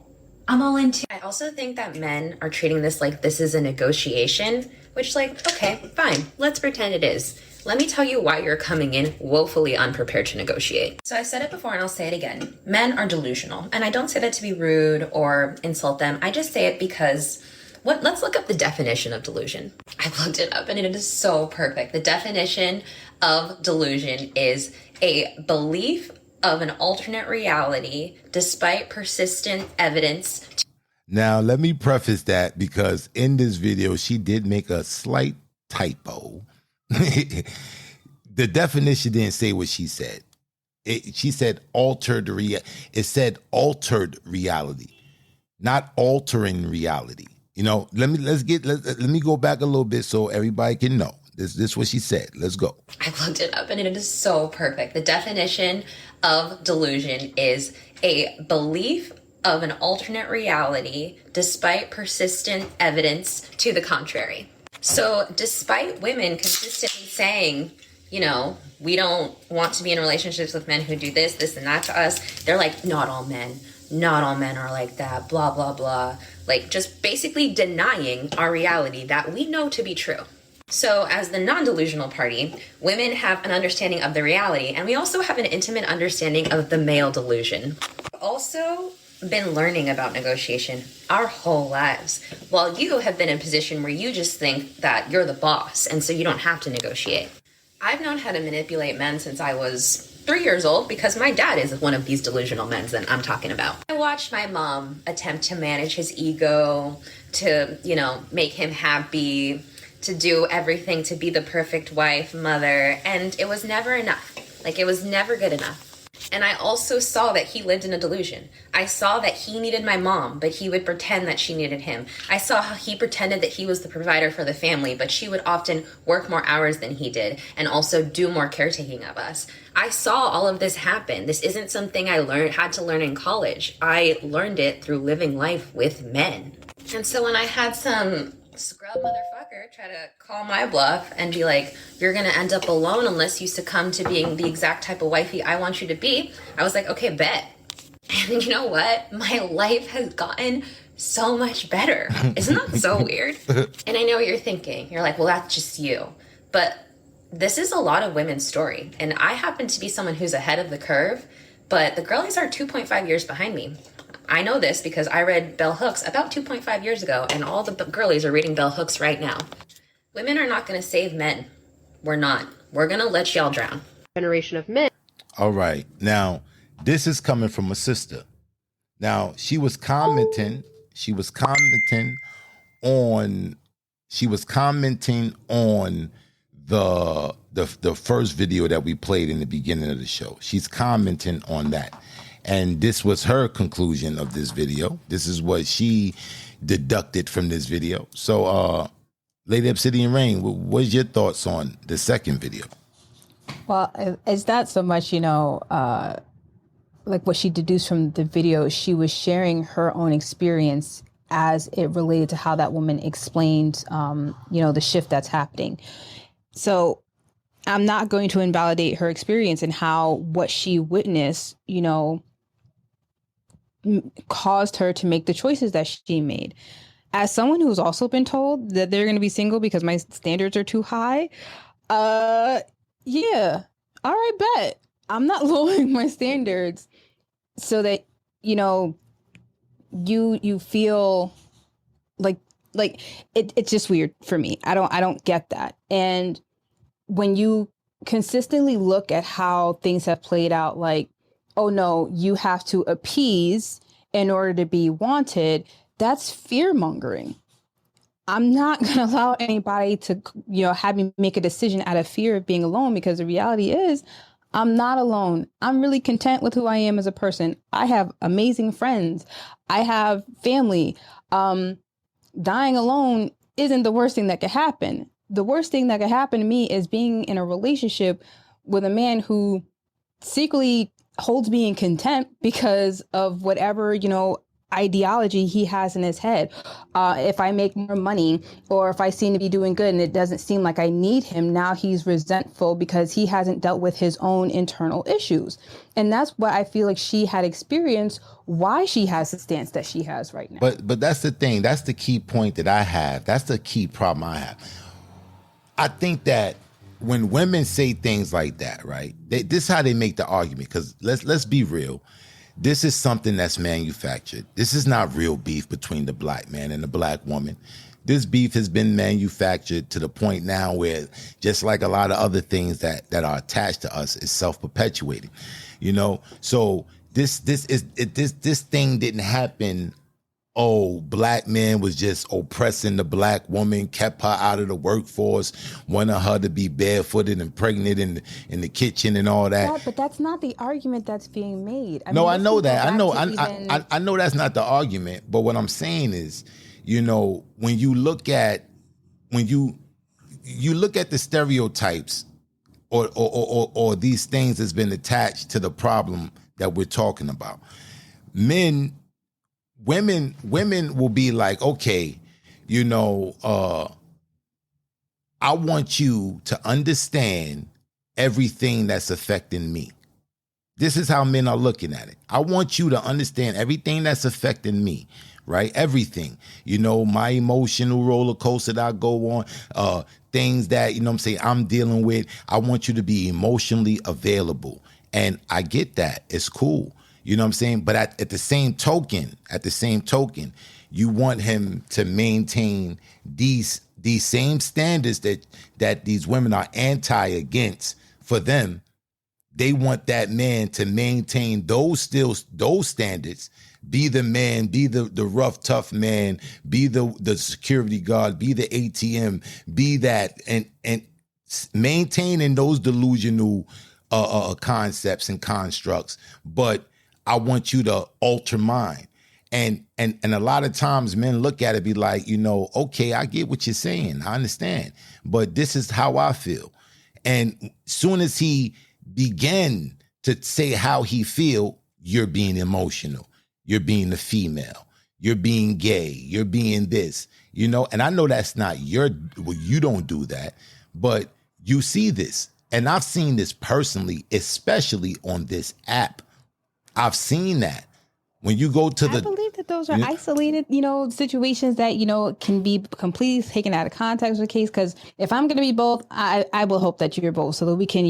I'm all into. I also think that men are treating this like this is a negotiation, which okay, fine. Let's pretend it is. Let me tell you why you're coming in woefully unprepared to negotiate. So I said it before and I'll say it again. Men are delusional. And I don't say that to be rude or insult them. I just say it because let's look up the definition of delusion. I looked it up and it is so perfect. The definition of delusion is a belief of an alternate reality despite persistent evidence. Now, let me preface that because in this video, she did make a slight typo. The definition didn't say what she said. She said it said altered reality, not altering reality. You know, let me go back a little bit so everybody can know. This is what she said. Let's go. I looked it up and it is so perfect. The definition of delusion is a belief of an alternate reality despite persistent evidence to the contrary. So despite women consistently saying, you know, we don't want to be in relationships with men who do this, this, and that to us, they're like, not all men are like that, blah, blah, blah. Like just basically denying our reality that we know to be true. So as the non-delusional party, women have an understanding of the reality, and we also have an intimate understanding of the male delusion. Also been learning about negotiation our whole lives, while you have been in a position where you just think that you're the boss, and so you don't have to negotiate. I've known how to manipulate men since I was 3 years old because my dad is one of these delusional men that I'm talking about. I watched my mom attempt to manage his ego, to, you know, make him happy, to do everything to be the perfect wife, mother, and it was never enough. Like, it was never good enough. And I also saw that he lived in a delusion. I saw that he needed my mom, but he would pretend that she needed him. I saw how he pretended that he was the provider for the family, but she would often work more hours than he did and also do more caretaking of us. I saw all of this happen. This isn't something I had to learn in college. I learned it through living life with men. And so when I had some scrub motherfucker try to call my bluff and be like, you're gonna end up alone unless you succumb to being the exact type of wifey I want you to be, I was like, okay, bet. And you know what? My life has gotten so much better. Isn't that so weird? And I know what you're thinking. You're like, well, that's just you. But this is a lot of women's story. And I happen to be someone who's ahead of the curve, but the girlies are 2.5 years behind me. I know this because I read Bell Hooks about 2.5 years ago, and all the girlies are reading Bell Hooks right now. Women are not going to save men. We're not. We're going to let y'all drown. Generation of men. All right. Now, this is coming from a sister. Now, she was commenting on the first video that we played in the beginning of the show. She's commenting on that. And this was her conclusion of this video. This is what she deducted from this video. So, Lady Obsidian Rain, what's your thoughts on the second video? Well, it's not so much, like what she deduced from the video. She was sharing her own experience as it related to how that woman explained, the shift that's happening. So I'm not going to invalidate her experience and how what she witnessed, caused her to make the choices that she made. As someone who's also been told that they're going to be single because my standards are too high, yeah, all right, bet. I'm not lowering my standards so that, you feel like it's just weird for me. I don't get that. And when you consistently look at how things have played out, like, oh no, you have to appease in order to be wanted, that's fear mongering. I'm not going to allow anybody to, have me make a decision out of fear of being alone, because the reality is I'm not alone. I'm really content with who I am as a person. I have amazing friends. I have family. Dying alone isn't the worst thing that could happen. The worst thing that could happen to me is being in a relationship with a man who secretly holds me in contempt because of whatever, ideology he has in his head. If I make more money, or if I seem to be doing good and it doesn't seem like I need him, now he's resentful because he hasn't dealt with his own internal issues. And that's what I feel like she had experienced, why she has the stance that she has right now. But that's the thing. That's the key point that I have. That's the key problem I have. I think that when women say things like that, right, this is how they make the argument. Because let's be real. This is something that's manufactured. This is not real beef between the black man and the black woman. This beef has been manufactured to the point now where, just like a lot of other things that are attached to us, is self-perpetuating. So this thing didn't happen. Oh, black man was just oppressing the black woman, kept her out of the workforce, wanted her to be barefooted and pregnant in the kitchen and all that. Yeah, but that's not the argument that's being made. I know that. I know that's not the argument. But what I'm saying is, when you look at the stereotypes or these things that's been attached to the problem that we're talking about, women will be like, okay, I want you to understand everything that's affecting me. This is how men are looking at it. I want you to understand everything that's affecting me, right? Everything, my emotional roller coaster that I go on, things that, I'm dealing with. I want you to be emotionally available. And I get that. It's cool. You know what I'm saying? But at the same token, you want him to maintain these same standards that these women are against for them. They want that man to maintain those standards, be the man, be the rough, tough man, be the security guard, be the ATM, be that, and maintaining those delusional concepts and constructs. But I want you to alter mine. And a lot of times men look at it, be like, okay, I get what you're saying. I understand. But this is how I feel. And soon as he began to say how he feel, you're being emotional. You're being a female. You're being gay. You're being this, and I know that's not you don't do that, but you see this. And I've seen this personally, especially on this app. I've seen that. When you go to I believe that those are isolated, situations that, can be completely taken out of context of the case. Because if I'm going to be both, I will hope that you're both so that we can,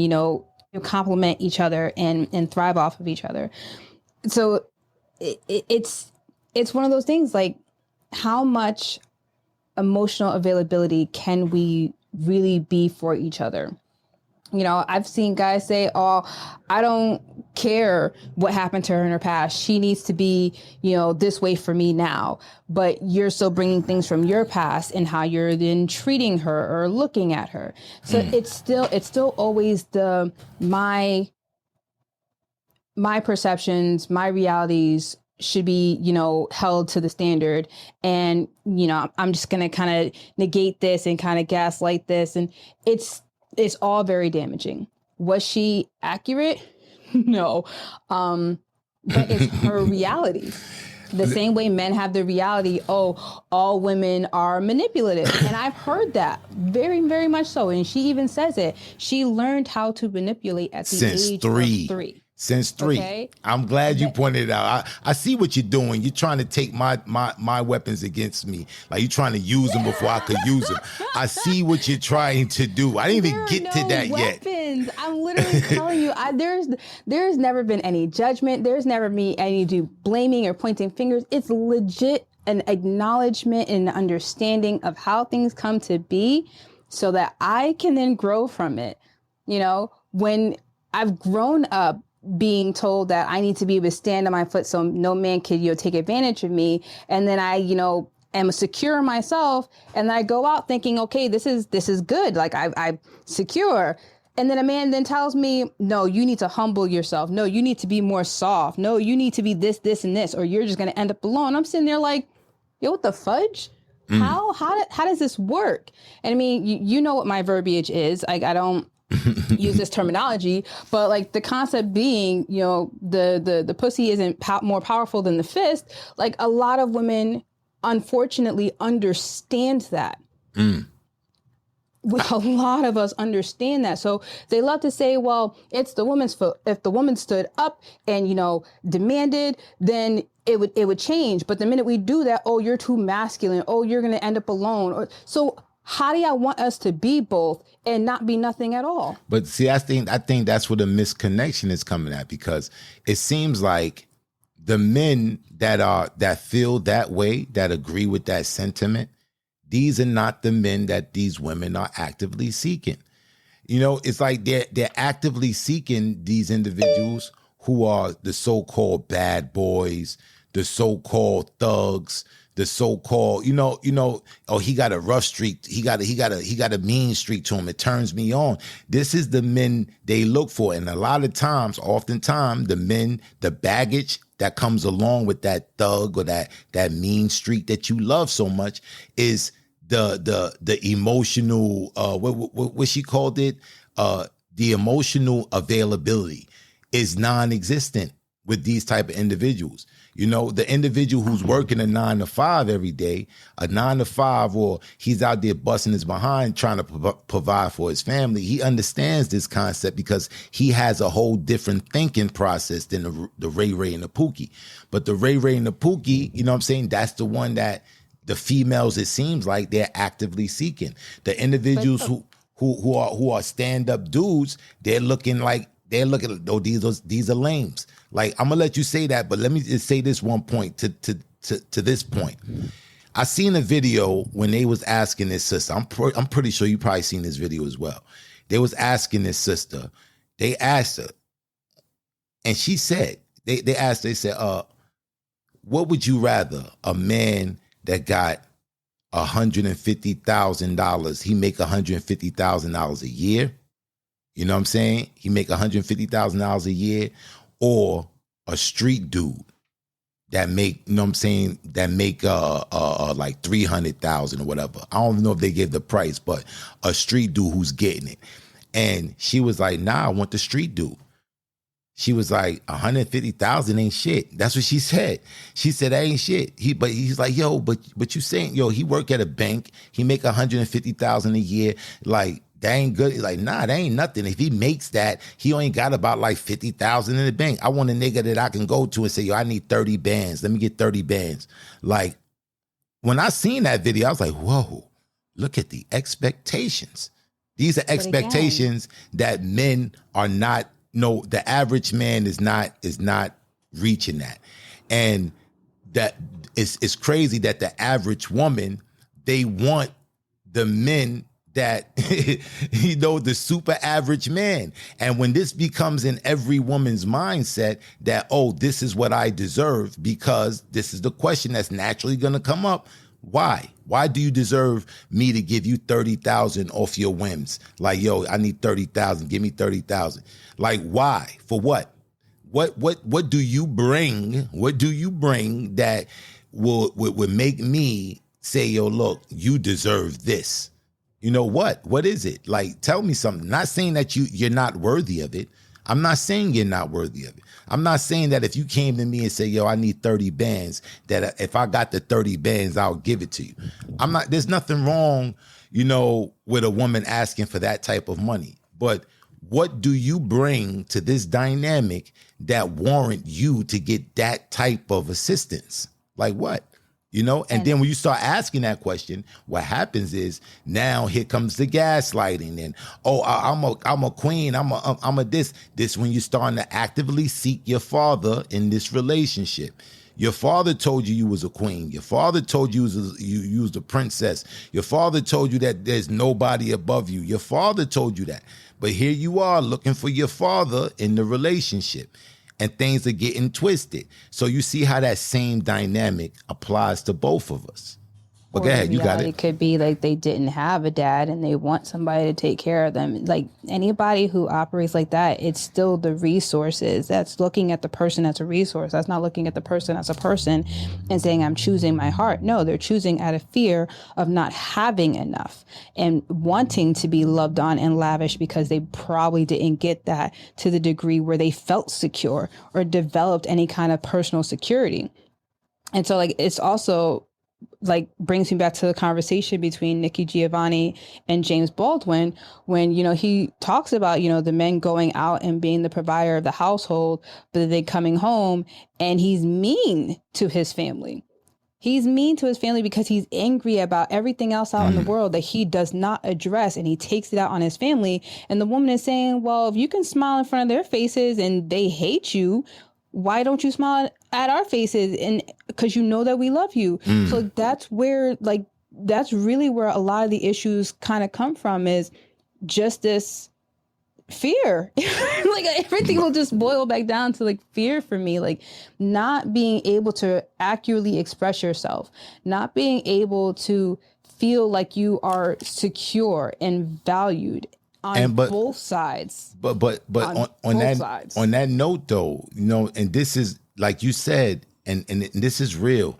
complement each other and thrive off of each other. So it's it's one of those things like, how much emotional availability can we really be for each other? You know, I've seen guys say, oh, I don't care what happened to her in her past. She needs to be, you know, this way for me now. But you're still bringing things from your past and how you're then treating her or looking at her. So it's still always my perceptions, my realities should be, you know, held to the standard. And, you know, I'm just going to kind of negate this and kind of gaslight this. And it's all very damaging. Was she accurate? No. But it's her reality. The same way men have the reality, oh, all women are manipulative. And I've heard that very, very much so. And she even says it. She learned how to manipulate at the age of 3. Since 3. Okay. I'm glad you pointed it out. I see what you're doing. You're trying to take my weapons against me. Like you're trying to use them before I could use them. I see what you're trying to do. I didn't even get to that weapons. Yet. I'm literally telling you, there's never been any judgment. There's never been any blaming or pointing fingers. It's legit an acknowledgement and an understanding of how things come to be so that I can then grow from it. You know, when I've grown up being told that I need to be able to stand on my foot so no man could, you know, take advantage of me. And then I, you know, am secure in myself. And I go out thinking, okay, this is good. Like I'm secure. And then a man then tells me, no, you need to humble yourself. No, you need to be more soft. No, you need to be this, and this, or you're just going to end up alone. I'm sitting there like, yo, what the fudge? How does this work? And I mean, you know what my verbiage is. Like, I don't use this terminology, but like the concept being, you know, the pussy isn't more powerful than the fist. Like a lot of women, unfortunately, understand that. A lot of us understand that. So they love to say, well, it's the woman's fault. If the woman stood up and, you know, demanded, then it would change. But the minute we do that, oh, you're too masculine. Oh, you're going to end up alone. So how do y'all want us to be both and not be nothing at all? But see, I think that's where the misconnection is coming at, because it seems like the men that feel that way, that agree with that sentiment, these are not the men that these women are actively seeking. You know, it's like they're actively seeking these individuals who are the so-called bad boys, the so-called thugs, the so-called, you know, oh, he got a rough streak. He got a mean streak to him. It turns me on. This is the men they look for. And a lot of times, oftentimes, the men, the baggage that comes along with that thug or that mean streak that you love so much is the emotional, what she called it, the emotional availability is non-existent with these type of individuals. You know, the individual who's working a 9 to 5 every day, a 9 to 5, or he's out there busting his behind trying to provide for his family. He understands this concept because he has a whole different thinking process than the Ray Ray and the Pookie. But the Ray Ray and the Pookie, you know what I'm saying? That's the one that the females, it seems like they're actively seeking. The individuals who are stand-up dudes, they're looking, oh, these are lames. Like, I'm gonna let you say that, but let me just say this one point to this point. I seen a video when they was asking this sister. I'm pretty sure you probably seen this video as well. They was asking this sister. They asked her, and she said, they said, what would you rather? A man that got $150,000, he make $150,000 a year. You know what I'm saying? He make $150,000 a year, or a street dude that make, you know what I'm saying, that make like 300,000 or whatever. I don't know if they give the price, but a street dude who's getting it. And she was like, nah, I want the street dude. She was like, 150,000 ain't shit. That's what she said. She said, that ain't shit. He's like, yo, but you saying, yo, he work at a bank. He make 150,000 a year. Like, that ain't good. He's like, nah, that ain't nothing. If he makes that, he only got about like 50,000 in the bank. I want a nigga that I can go to and say, yo, I need 30 bands. Let me get 30 bands. Like, when I seen that video, I was like, whoa, look at the expectations. These are expectations that men are not, no, the average man is not reaching that. And that it's crazy that the average woman, they want the men that, the super average man. And when this becomes in every woman's mindset that, oh, this is what I deserve, because this is the question that's naturally going to come up. Why? Why do you deserve me to give you 30,000 off your whims? Like, yo, I need 30,000. Give me 30,000. Like, why? For what? What do you bring? What do you bring that would make me say, yo, look, you deserve this? You know what? What is it? Like, tell me something. Not saying that you're not worthy of it. I'm not saying you're not worthy of it. I'm not saying that if you came to me and say, yo, I need 30 bands, that if I got the 30 bands, I'll give it to you. There's nothing wrong, with a woman asking for that type of money. But what do you bring to this dynamic that warrant you to get that type of assistance? Like what? And then when you start asking that question, what happens is now here comes the gaslighting and, oh, I'm a queen. I'm a this when you're starting to actively seek your father in this relationship. Your father told you was a queen. Your father told you you was a princess. Your father told you that there's nobody above you. Your father told you that. But here you are looking for your father in the relationship. And things are getting twisted. So you see how that same dynamic applies to both of us. But go ahead, you got it. It could be like they didn't have a dad and they want somebody to take care of them. Like anybody who operates like that, it's still the resources. That's looking at the person as a resource. That's not looking at the person as a person and saying, I'm choosing my heart. No, they're choosing out of fear of not having enough and wanting to be loved on and lavish because they probably didn't get that to the degree where they felt secure or developed any kind of personal security. And so like, it's also like brings me back to the conversation between Nikki Giovanni and James Baldwin when, he talks about, the men going out and being the provider of the household, but then coming home and he's mean to his family. He's mean to his family because he's angry about everything else out in the world that he does not address, and he takes it out on his family. And the woman is saying, well, if you can smile in front of their faces and they hate you, why don't you smile at our faces? And because you know that we love you. So that's where, like, that's really where a lot of the issues kind of come from, is just this fear. Like everything will just boil back down to like fear for me, like not being able to accurately express yourself, not being able to feel like you are secure and valued on both sides. But on that note though, and this is like you said, and this is real,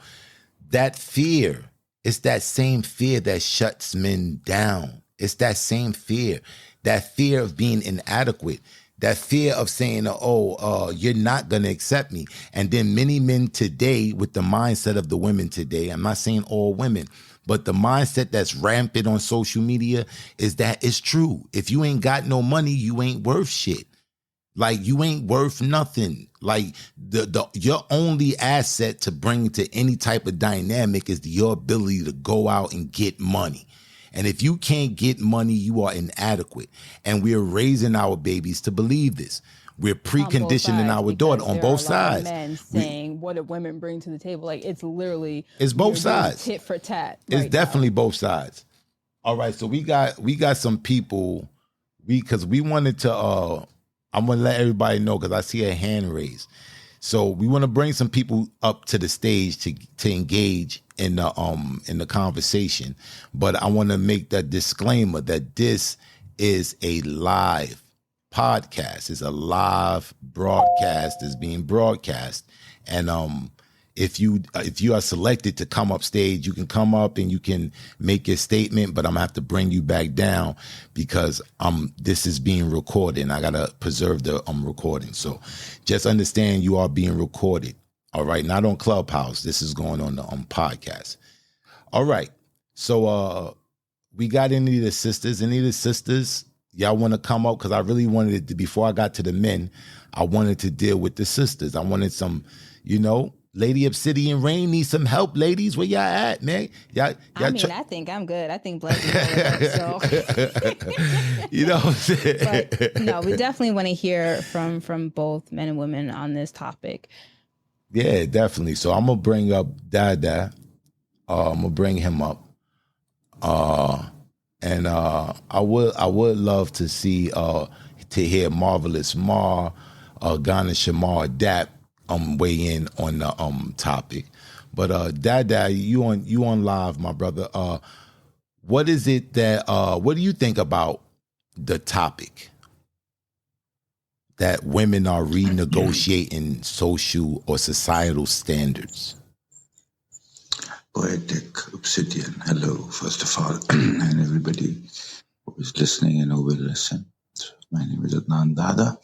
that fear, it's that same fear that shuts men down. It's that same fear, that fear of being inadequate, that fear of saying, you're not going to accept me. And then many men today, with the mindset of the women today, I'm not saying all women, but the mindset that's rampant on social media is that it's true. If you ain't got no money, you ain't worth shit. Like you ain't worth nothing. Like your only asset to bring to any type of dynamic is your ability to go out and get money. And if you can't get money, you are inadequate. And we're raising our babies to believe this. We're preconditioning our daughter on both sides. Men saying, what do women bring to the table? Like it's literally, it's both sides. Tit for tat. It's definitely both sides. All right, so we got some people. Because we wanted to. I'm gonna let everybody know because I see a hand raised. So we want to bring some people up to the stage to engage in the conversation. But I want to make that disclaimer that this is a live podcast. It's a live broadcast that's being broadcast. And if you are selected to come up stage, you can come up and you can make your statement, but I'm gonna have to bring you back down because this is being recorded and I gotta preserve the recording. So just understand you are being recorded. All right, not on Clubhouse. This is going on the podcast. All right. So we got any of the sisters. Any of the sisters, y'all want to come up? Because I really wanted it to, before I got to the men, I wanted to deal with the sisters. I wanted some, Lady Obsidian Rain needs some help, ladies. Where y'all at, man? Y'all I think I'm good. I think Blake is so. You know what I'm saying? But no, we definitely want to hear from both men and women on this topic. Yeah, definitely. So I'm gonna bring up Dada. I'm gonna bring him up. And I would love to see to hear Marvelous Mar, Ghana Shamar Dap weigh in on the topic. But Dada, you on live, my brother. What is it that what do you think about the topic that women are renegotiating social or societal standards? Poetic Obsidian, hello, first of all, and everybody who is listening and who will listen. So my name is Adnan Dada.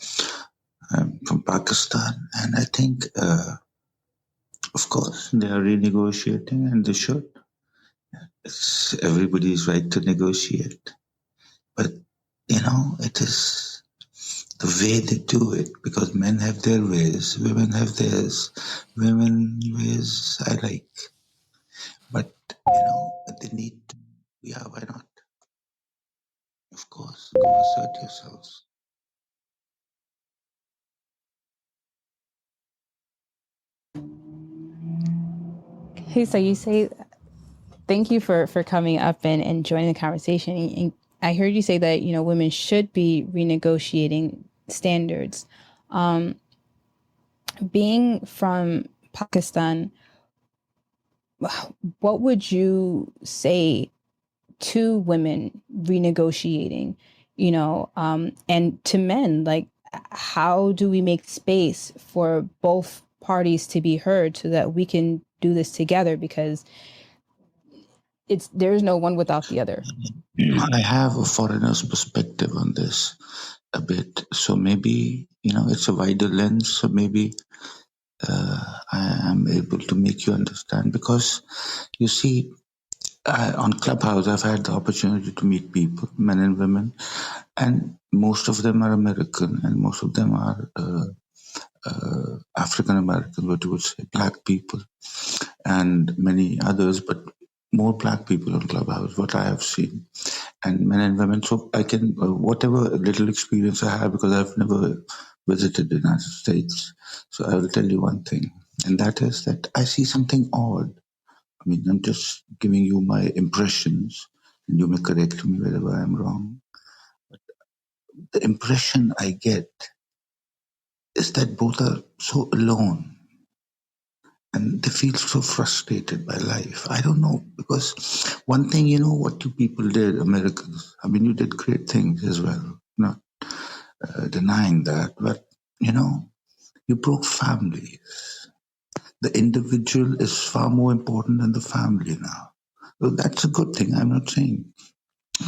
I'm from Pakistan, and I think, of course, they are renegotiating, and they should. It's everybody's right to negotiate. But, it is the way they do it, because men have their ways, women have theirs. Women ways I like. But, they need to, yeah, why not? Of course, go assert yourselves. Hey, so you say, thank you for coming up and joining the conversation. And I heard you say that, women should be renegotiating standards. Being from Pakistan, what would you say to women renegotiating, and to men? Like, how do we make space for both parties to be heard so that we can do this together? Because there's no one without the other. I have a foreigner's perspective on this a bit. So maybe, it's a wider lens. So maybe I am able to make you understand. Because, you see, on Clubhouse, I've had the opportunity to meet people, men and women, and most of them are American, and most of them are African American, what you would say, black people, and many others, but more black people on Clubhouse, what I have seen, and men and women. So I can, whatever little experience I have, because I've never visited the United States, so I will tell you one thing, and that is that I see something odd. I mean, I'm just giving you my impressions, and you may correct me wherever I'm wrong. But the impression I get is that both are so alone, and they feel so frustrated by life. I don't know, because one thing, what you people did, Americans, I mean, you did great things as well, not denying that, but, you broke families. The individual is far more important than the family now. So that's a good thing. I'm not saying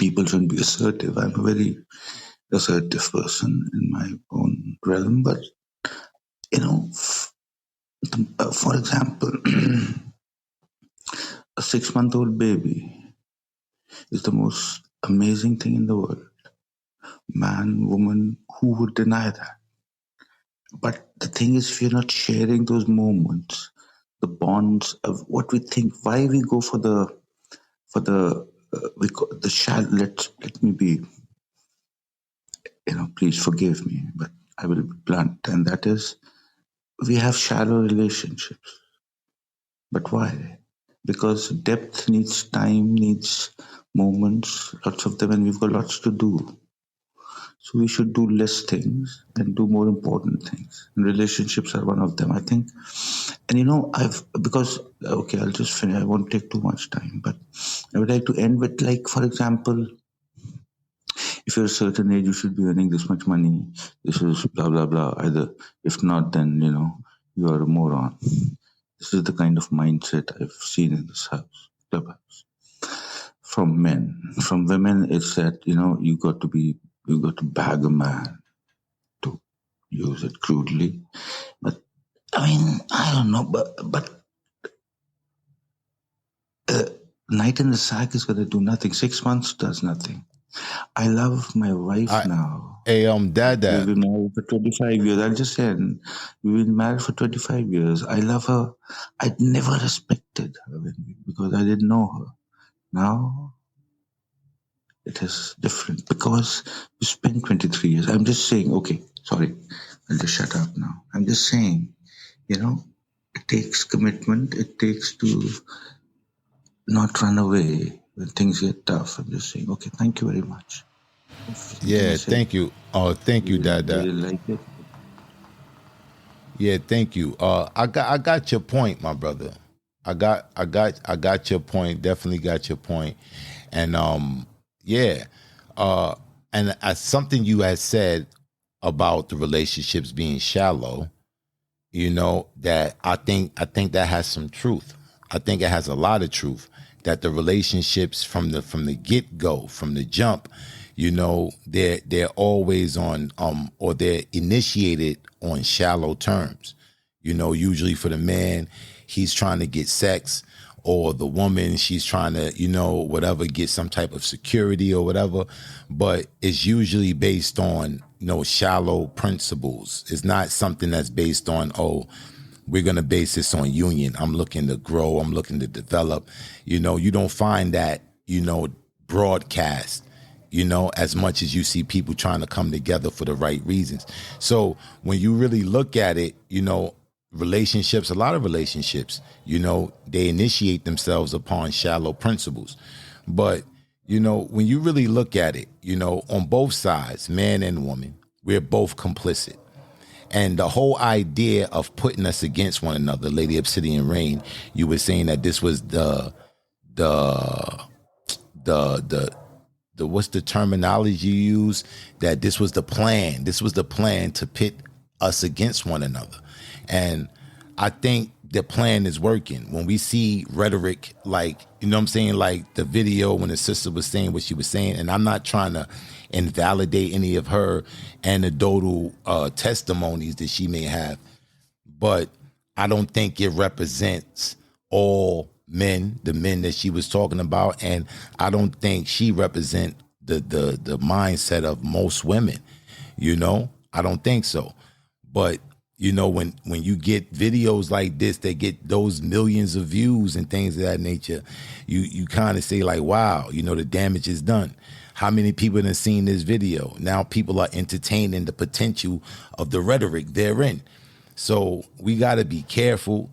people shouldn't be assertive. I'm a very assertive person in my own realm, but, for example, a 6-month-old baby is the most amazing thing in the world. Man, woman, who would deny that? But the thing is, if you're not sharing those moments, the bonds of what we think, why we go for the let me be, please forgive me, but I will be blunt, and that is, we have shallow relationships. But why? Because depth needs time, needs moments, lots of them, and we've got lots to do. So we should do less things and do more important things. And relationships are one of them, I think. And I'll just finish. I won't take too much time, but I would like to end with, like, for example, if you're a certain age, you should be earning this much money. This is blah, blah, blah. Either, if not, then, you are a moron. This is the kind of mindset I've seen in this clubhouse. From men. From women, it's that, you got to bag a man, to use it crudely. But, I mean, I don't know, but night in the sack is going to do nothing. 6 months does nothing. I love my wife now. Hey, Dada. We've been married for 25 years. I'll just say, we've been married for 25 years. I love her. I'd never respected her because I didn't know her. Now, it is different because we spent 23 years. I'm just saying, okay, sorry, I'll just shut up now. I'm just saying, it it takes commitment. It takes to not run away when things get tough. I'm just saying, okay, thank you very much. Yeah, thank you. Thank you, Dada. Really like it. Yeah, thank you. I got your point, my brother. I got your point. Definitely got your point. And yeah. And something you had said about the relationships being shallow, that I think that has some truth. I think it has a lot of truth, that the relationships from the get-go, from the jump, they're always on or they're initiated on shallow terms. Usually for the man, he's trying to get sex, or the woman, she's trying to, whatever, get some type of security or whatever. But it's usually based on, shallow principles. It's not something that's based on, we're going to base this on union. I'm looking to grow. I'm looking to develop. You don't find that, broadcast, as much as you see people trying to come together for the right reasons. So when you really look at it, relationships, a lot of relationships, they initiate themselves upon shallow principles. But, when you really look at it, on both sides, man and woman, we're both complicit. And the whole idea of putting us against one another, Lady Obsidian Rain, you were saying that this was the what's the terminology you use? That this was the plan. This was the plan to pit us against one another. And I think the plan is working. When we see rhetoric, like, what I'm saying, like the video when the sister was saying what she was saying, and I'm not trying to invalidate any of her anecdotal testimonies that she may have, but I don't think it represents all men, the men that she was talking about, and I don't think she represent the mindset of most women. I don't think so. But when you get videos like this that get those millions of views and things of that nature, you kind of say like, wow, the damage is done. How many people have seen this video? Now people are entertaining the potential of the rhetoric therein. So we got to be careful.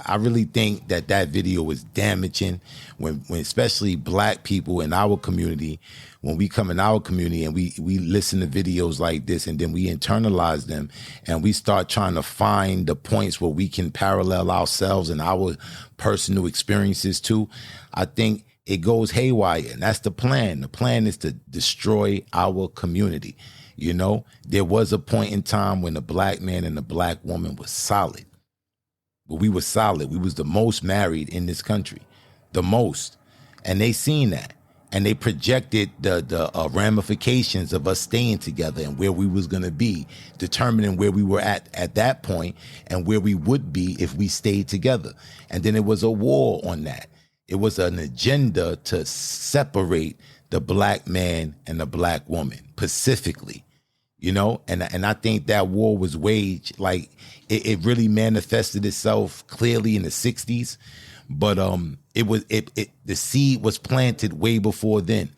I really think that video is damaging when especially black people in our community, when we come in our community and we listen to videos like this, and then we internalize them and we start trying to find the points where we can parallel ourselves and our personal experiences too. I think it goes haywire, and that's the plan. The plan is to destroy our community. There was a point in time when the black man and the black woman was solid. But we were solid. We was the most married in this country, the most. And they seen that. And they projected the ramifications of us staying together and where we was going to be, determining where we were at that point and where we would be if we stayed together. And then it was a war on that. It was an agenda to separate the black man and the black woman pacifically. And I think that war was waged, like it really manifested itself clearly in the 60s, but the seed was planted way before then,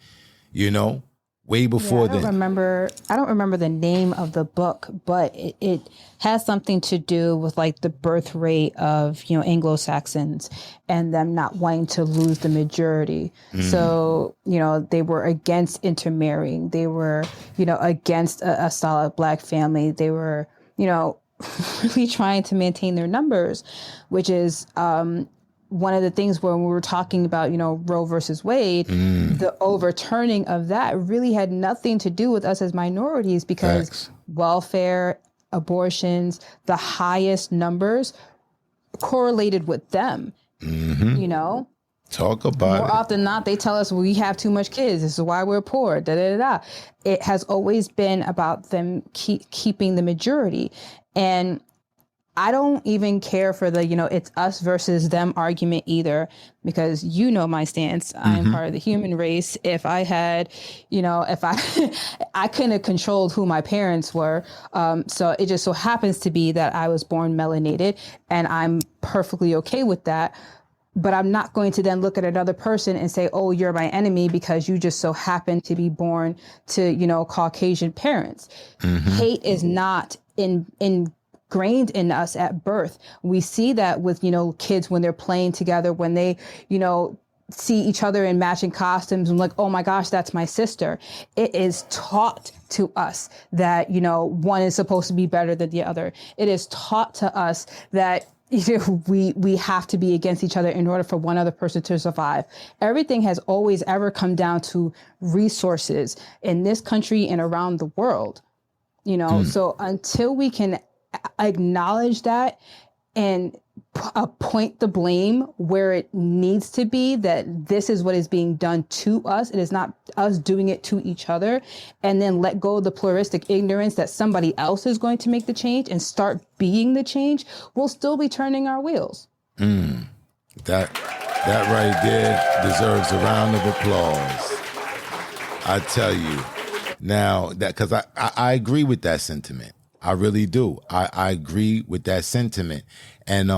way before then. I don't remember the name of the book, but it has something to do with like the birth rate of, Anglo-Saxons and them not wanting to lose the majority. So, they were against intermarrying. They were, against a solid black family. They were, really trying to maintain their numbers, which is, one of the things when we were talking about, Roe versus Wade, the overturning of that really had nothing to do with us as minorities, because welfare, abortions, the highest numbers correlated with them, Talk about More often than not, they tell us we have too much kids. This is why we're poor. It has always been about them keeping the majority. And I don't even care for the, it's us versus them argument either, because my stance. I am part of the human race. If I had, I couldn't have controlled who my parents were. So it just so happens to be that I was born melanated, and I'm perfectly okay with that. But I'm not going to then look at another person and say, oh, you're my enemy because you just so happen to be born to, Caucasian parents. Hate is not in ingrained in us at birth. We see that with, kids when they're playing together, when they, see each other in matching costumes and like, oh my gosh, that's my sister. It is taught to us that, one is supposed to be better than the other. It is taught to us that we have to be against each other in order for one other person to survive. Everything has always ever come down to resources in this country and around the world, So until we can acknowledge that and point the blame where it needs to be, that this is what is being done to us, it is not us doing it to each other, and then let go of the pluralistic ignorance that somebody else is going to make the change and start being the change, we'll still be turning our wheels. That right there deserves a round of applause. I tell you. Now, that because I agree with that sentiment. I really do. I agree with that sentiment. And,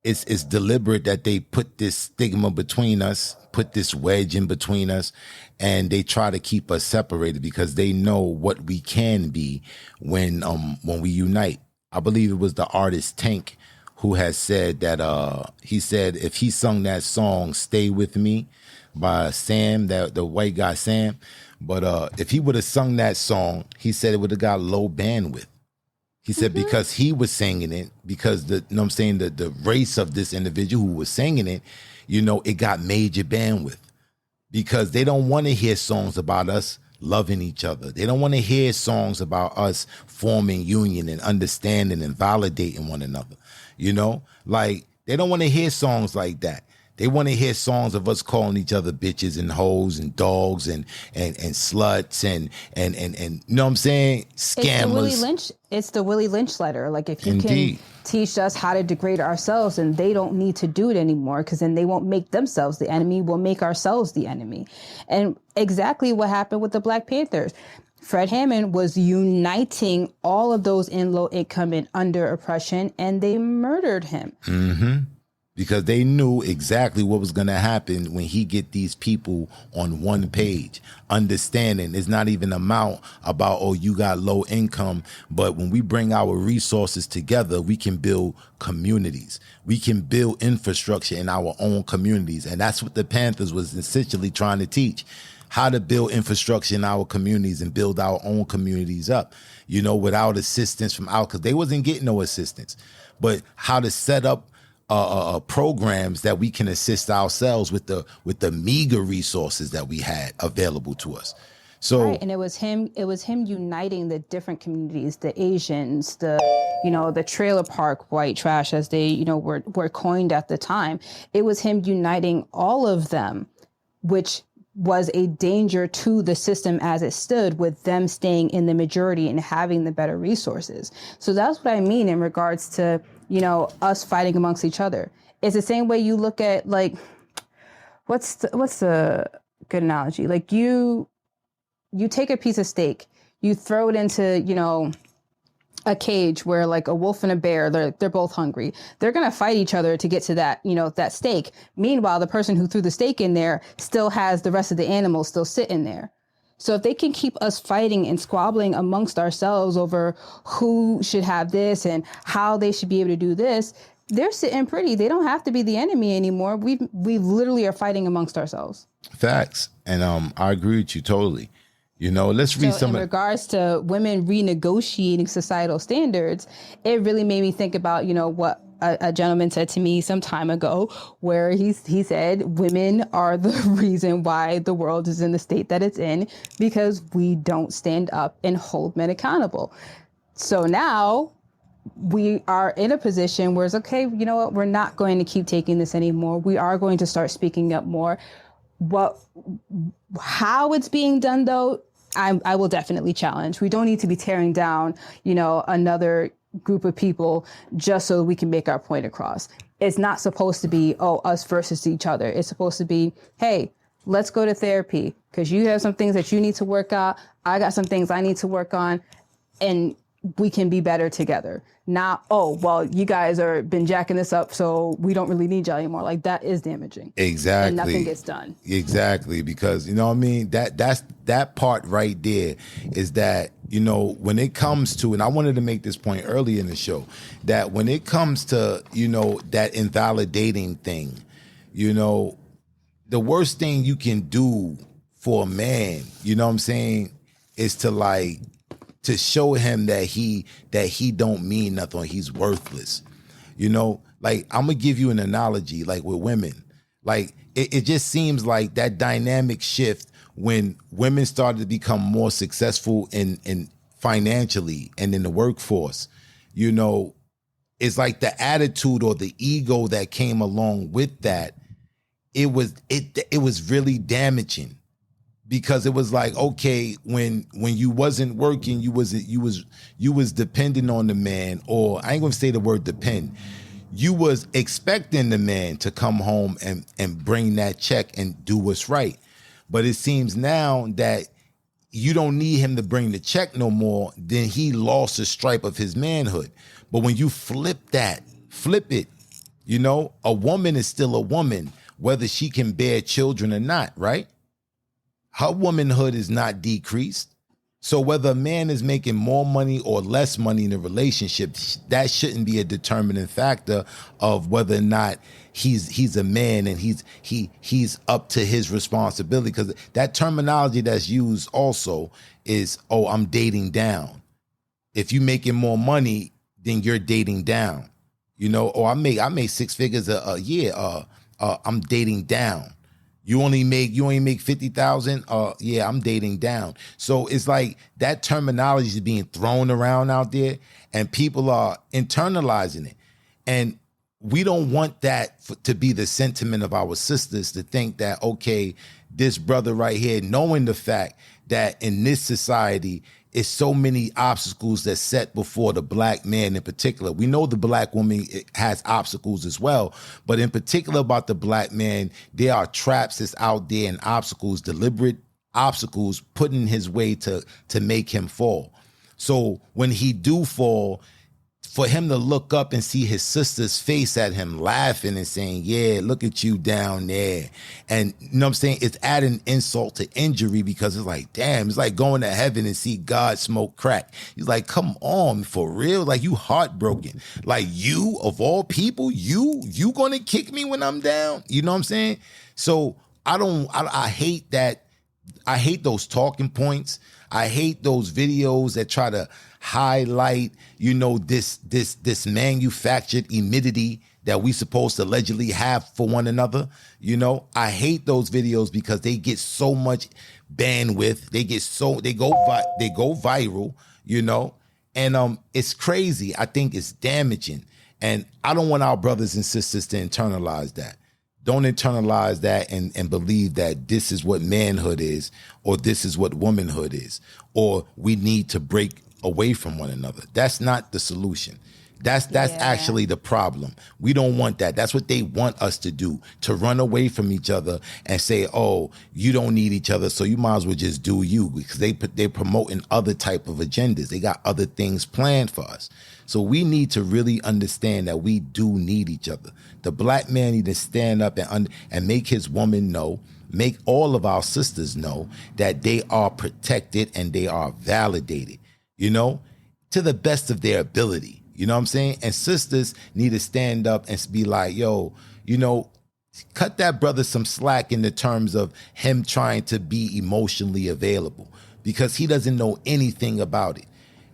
it's deliberate that they put this stigma between us, put this wedge in between us, and they try to keep us separated because they know what we can be when we unite. I believe it was the artist Tank who has said that, he said if he sung that song, Stay With Me, by Sam, the white guy Sam, but if he would have sung that song, he said it would have got low bandwidth. He said because he was singing it, because the race of this individual who was singing it, it got major bandwidth, because they don't want to hear songs about us loving each other. They don't want to hear songs about us forming union and understanding and validating one another. Like they don't want to hear songs like that. They want to hear songs of us calling each other bitches and hoes and dogs and sluts and you know what I'm saying? Scammers. It's the Willie Lynch letter. Like if you Indeed. can teach us how to degrade ourselves, and they don't need to do it anymore, because then they won't make themselves the enemy. We'll make ourselves the enemy. And exactly what happened with the Black Panthers. Fred Hammond was uniting all of those in low income and under oppression, and they murdered him. Mm-hmm. Because they knew exactly what was going to happen when he get these people on one page. Understanding it's not even about, oh, you got low income, but when we bring our resources together, we can build communities. We can build infrastructure in our own communities. And that's what the Panthers was essentially trying to teach. How to build infrastructure in our communities and build our own communities up, without assistance from out, because they wasn't getting no assistance, but how to set up programs that we can assist ourselves with the meager resources that we had available to us. So right, and it was him uniting the different communities, the Asians, the trailer park white trash, as they were coined at the time. It was him uniting all of them, which was a danger to the system as it stood, with them staying in the majority and having the better resources. So that's what I mean in regards to, us fighting amongst each other. It's the same way you look at, like, what's the good analogy? Like you take a piece of steak, you throw it into, a cage where like a wolf and a bear, they're both hungry. They're going to fight each other to get to that, that steak. Meanwhile, the person who threw the steak in there still has the rest of the animals still sitting there. So if they can keep us fighting and squabbling amongst ourselves over who should have this and how they should be able to do this, they're sitting pretty. They don't have to be the enemy anymore. We literally are fighting amongst ourselves. Facts. And I agree with you totally. Let's read some. In regards to women renegotiating societal standards, it really made me think about, what a gentleman said to me some time ago, where he said women are the reason why the world is in the state that it's in, because we don't stand up and hold men accountable. So now we are in a position where it's okay, you know what, we're not going to keep taking this anymore. We are going to start speaking up more. How it's being done, though, I will definitely challenge. We don't need to be tearing down, another group of people just so we can make our point across. It's not supposed to be, us versus each other. It's supposed to be, hey, let's go to therapy because you have some things that you need to work out. I got some things I need to work on. And we can be better together. Not, oh, well, you guys are been jacking this up, so we don't really need y'all anymore. Like, that is damaging. Exactly. And nothing gets done. Exactly. Because, you know what I mean? That's that part right there is that, you know, when it comes to, and I wanted to make this point earlier in the show, that when it comes to, you know, that invalidating thing, you know, the worst thing you can do for a man, you know what I'm saying, is to show him that he don't mean nothing, or he's worthless. You know, like, I'm gonna give you an analogy, like with women. Like, it just seems like that dynamic shift when women started to become more successful in financially and in the workforce, you know, it's like the attitude or the ego that came along with that, it was really damaging. Because it was like, okay, when you wasn't working, you was dependent on the man, or I ain't gonna say the word depend. You was expecting the man to come home and bring that check and do what's right. But it seems now that you don't need him to bring the check no more, then he lost the stripe of his manhood. But when you flip it, you know, a woman is still a woman, whether she can bear children or not, right? Her womanhood is not decreased. So whether a man is making more money or less money in a relationship, that shouldn't be a determining factor of whether or not he's a man and he's up to his responsibility. Because that terminology that's used also is, oh, I'm dating down. If you making more money, then you're dating down. You know, or I make six figures a year. I'm dating down. You only make 50,000. Yeah, I'm dating down. So it's like that terminology is being thrown around out there, and people are internalizing it. And we don't want that to be the sentiment of our sisters, to think that, okay, this brother right here, knowing the fact that in this society, it's so many obstacles that's set before the black man in particular. We know the black woman has obstacles as well, but in particular about the black man, there are traps that's out there and obstacles, deliberate obstacles put in his way to make him fall. So when he do fall, for him to look up and see his sister's face at him laughing and saying, yeah, look at you down there. And you know what I'm saying? It's adding insult to injury, because it's like, damn, it's like going to heaven and see God smoke crack. He's like, come on, for real? Like, you heartbroken. Like, you, of all people, you gonna kick me when I'm down? You know what I'm saying? So I hate that. I hate those talking points. I hate those videos that try to highlight, you know, this manufactured immunity that we supposed to allegedly have for one another. You know, I hate those videos because they get so much bandwidth. They go viral, you know, and it's crazy. I think it's damaging, and I don't want our brothers and sisters to internalize that. Don't internalize that and believe that this is what manhood is, or this is what womanhood is, or we need to break away from one another. That's not the solution. That's actually the problem. We don't want that. That's what they want us to do, to run away from each other and say, oh, you don't need each other, so you might as well just do you, because they're promoting other type of agendas. They got other things planned for us. So we need to really understand that we do need each other. The black man need to stand up and make his woman know, make all of our sisters know that they are protected and they are validated, you know, to the best of their ability. You know what I'm saying? And sisters need to stand up and be like, yo, you know, cut that brother some slack in the terms of him trying to be emotionally available, because he doesn't know anything about it.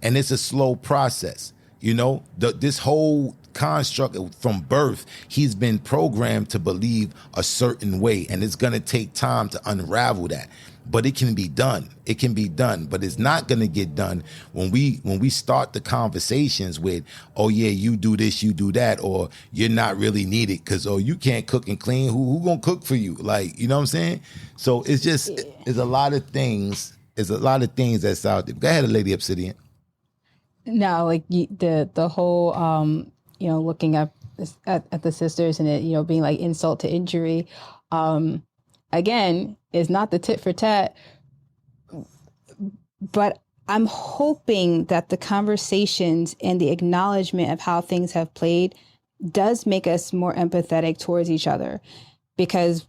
And it's a slow process. You know, this whole construct from birth, he's been programmed to believe a certain way, and it's going to take time to unravel that. But it can be done. It can be done, but it's not going to get done when we start the conversations with, oh yeah, you do this, you do that, or you're not really needed because, oh, you can't cook and clean. Who gonna cook for you? Like, you know what I'm saying? So it's just, it's a lot of things. There's a lot of things that's out there. Go ahead, Lady Obsidian. No, like the whole you know, looking at the sisters and it, you know, being like insult to injury, again, is not the tit for tat. But I'm hoping that the conversations and the acknowledgement of how things have played does make us more empathetic towards each other, because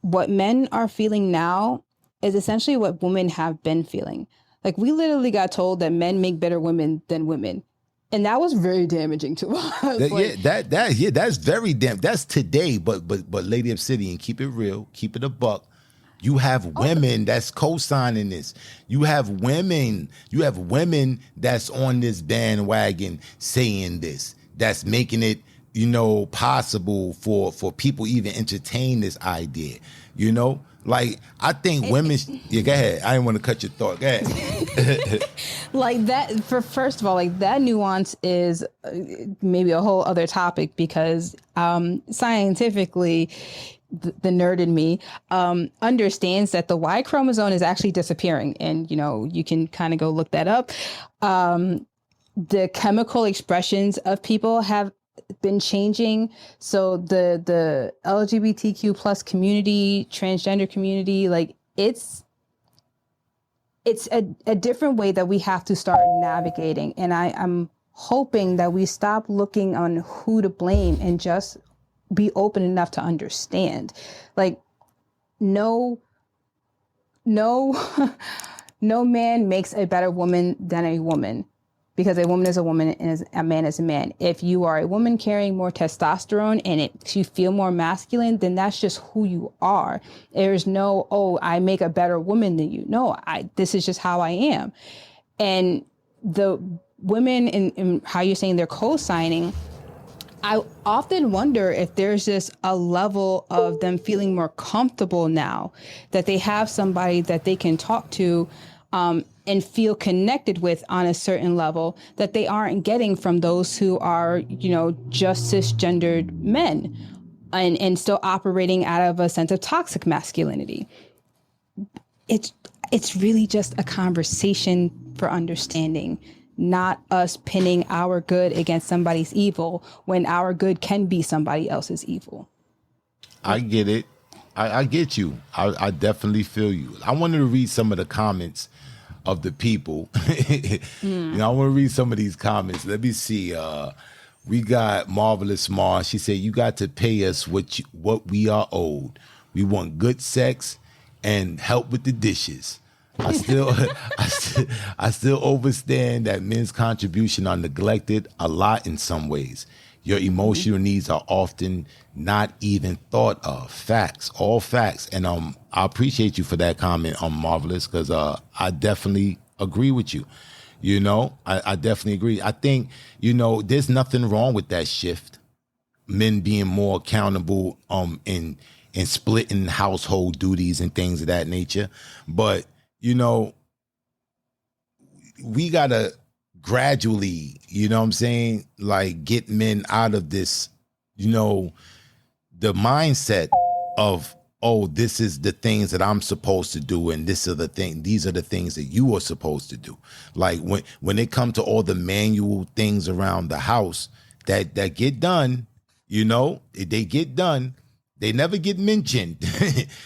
what men are feeling now is essentially what women have been feeling. Like, we literally got told that men make better women than women. And that was very damaging to us. That's very damn. That's today, but Lady Obsidian, keep it real, keep it a buck. You have women that's co-signing this. You have women that's on this bandwagon saying this. That's making it, possible for people even entertain this idea. Like, I think women. Yeah, go ahead. I didn't want to cut your thought. Go ahead. Like that. First of all, like, that nuance is maybe a whole other topic, because scientifically, the nerd in me understands that the Y chromosome is actually disappearing, and you can kind of go look that up. The chemical expressions of people have been changing. So the LGBTQ plus community, transgender community, like, it's a different way that we have to start navigating. And I'm hoping that we stop looking on who to blame and just be open enough to understand. Like, no man makes a better woman than a woman, because a woman is a woman and a man is a man. If you are a woman carrying more testosterone and it makes you feel more masculine, then that's just who you are. There's no, oh, I make a better woman than you. No, this is just how I am. And the women, in how you're saying they're co-signing, I often wonder if there's just a level of them feeling more comfortable now that they have somebody that they can talk to and feel connected with on a certain level that they aren't getting from those who are, just cisgendered men and still operating out of a sense of toxic masculinity. It's really just a conversation for understanding, not us pinning our good against somebody's evil when our good can be somebody else's evil. I get it. I get you. I definitely feel you. I wanted to read some of the comments of the people. I want to read some of these comments. Let me see. We got Marvelous Mars. She said, "You got to pay us what we are owed. We want good sex and help with the dishes. I still understand that men's contribution are neglected a lot in some ways. Your emotional needs are often not even thought of. Facts, all facts." And I appreciate you for that comment, Marvelous, because I definitely agree with you. I definitely agree. I think, there's nothing wrong with that shift. Men being more accountable in splitting household duties and things of that nature. But, we got to gradually, like, get men out of this, the mindset of, oh, this is the things that I'm supposed to do, and these are the things that you are supposed to do. Like, when it comes to all the manual things around the house that get done, they get done. They never get mentioned.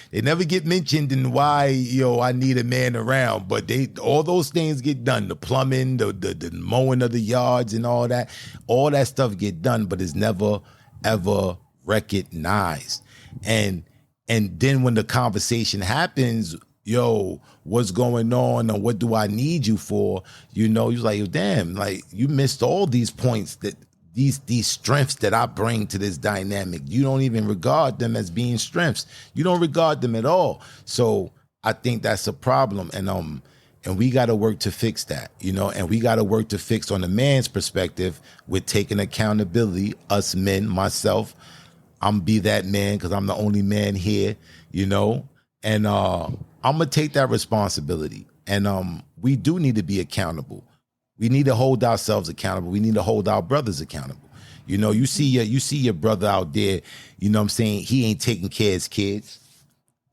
They never get mentioned in why, I need a man around. But all those things get done. The plumbing, the mowing of the yards and all that stuff get done, but it's never, ever recognized. And then when the conversation happens, what's going on, or what do I need you for? You're like, damn, like, you missed all these points, that these strengths that I bring to this dynamic. You don't even regard them as being strengths. You don't regard them at all. So I think that's a problem. And we got to work to fix that, and we got to work to fix on the man's perspective with taking accountability. Us men, myself, I'm be that man because I'm the only man here, and I'm going to take that responsibility. And we do need to be accountable. We need to hold ourselves accountable. We need to hold our brothers accountable. You see your brother out there, he ain't taking care of his kids.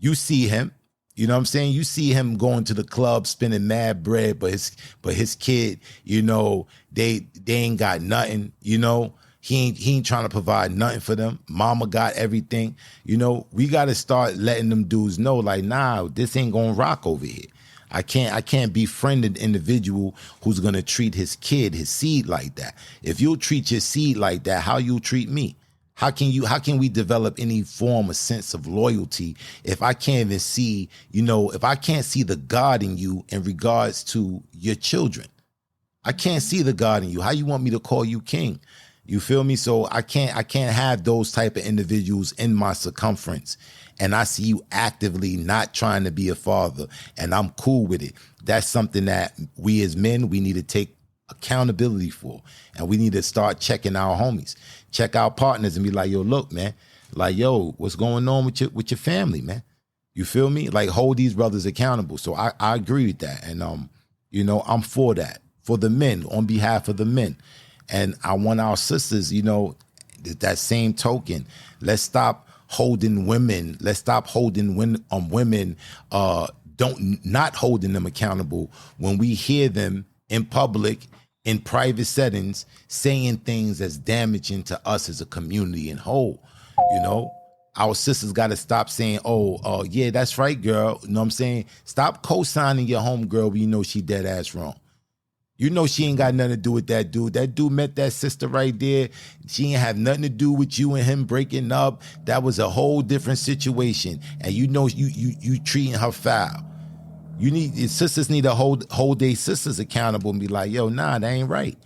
You see him, you see him going to the club, spending mad bread, but his kid, they ain't got nothing, He ain't trying to provide nothing for them. Mama got everything. We got to start letting them dudes know, like, nah, this ain't going to rock over here. I can't befriend an individual who's gonna treat his kid, his seed like that. If you'll treat your seed like that, how you'll treat me? How can we develop any form of sense of loyalty if I can't even see, if I can't see the God in you in regards to your children? I can't see the God in you. How you want me to call you king? You feel me? So I can't have those type of individuals in my circumference. And I see you actively not trying to be a father, and I'm cool with it. That's something that we as men, we need to take accountability for. And we need to start checking our homies, check our partners and be like, yo, look, man, like, yo, what's going on with your family, man? You feel me? Like, hold these brothers accountable. So I agree with that. And, I'm for that, for the men, on behalf of the men. And I want our sisters, that same token, let's stop holding women. Let's stop holding women, not holding them accountable when we hear them in public, in private settings, saying things that's damaging to us as a community in whole. Our sisters got to stop saying, oh, yeah, that's right, girl. You know what I'm saying? Stop co-signing your homegirl when you know she dead ass wrong. You know she ain't got nothing to do with that dude. That dude met that sister right there. She ain't have nothing to do with you and him breaking up. That was a whole different situation. And you treating her foul. Your sisters need to hold their sisters accountable and be like, yo, nah, that ain't right.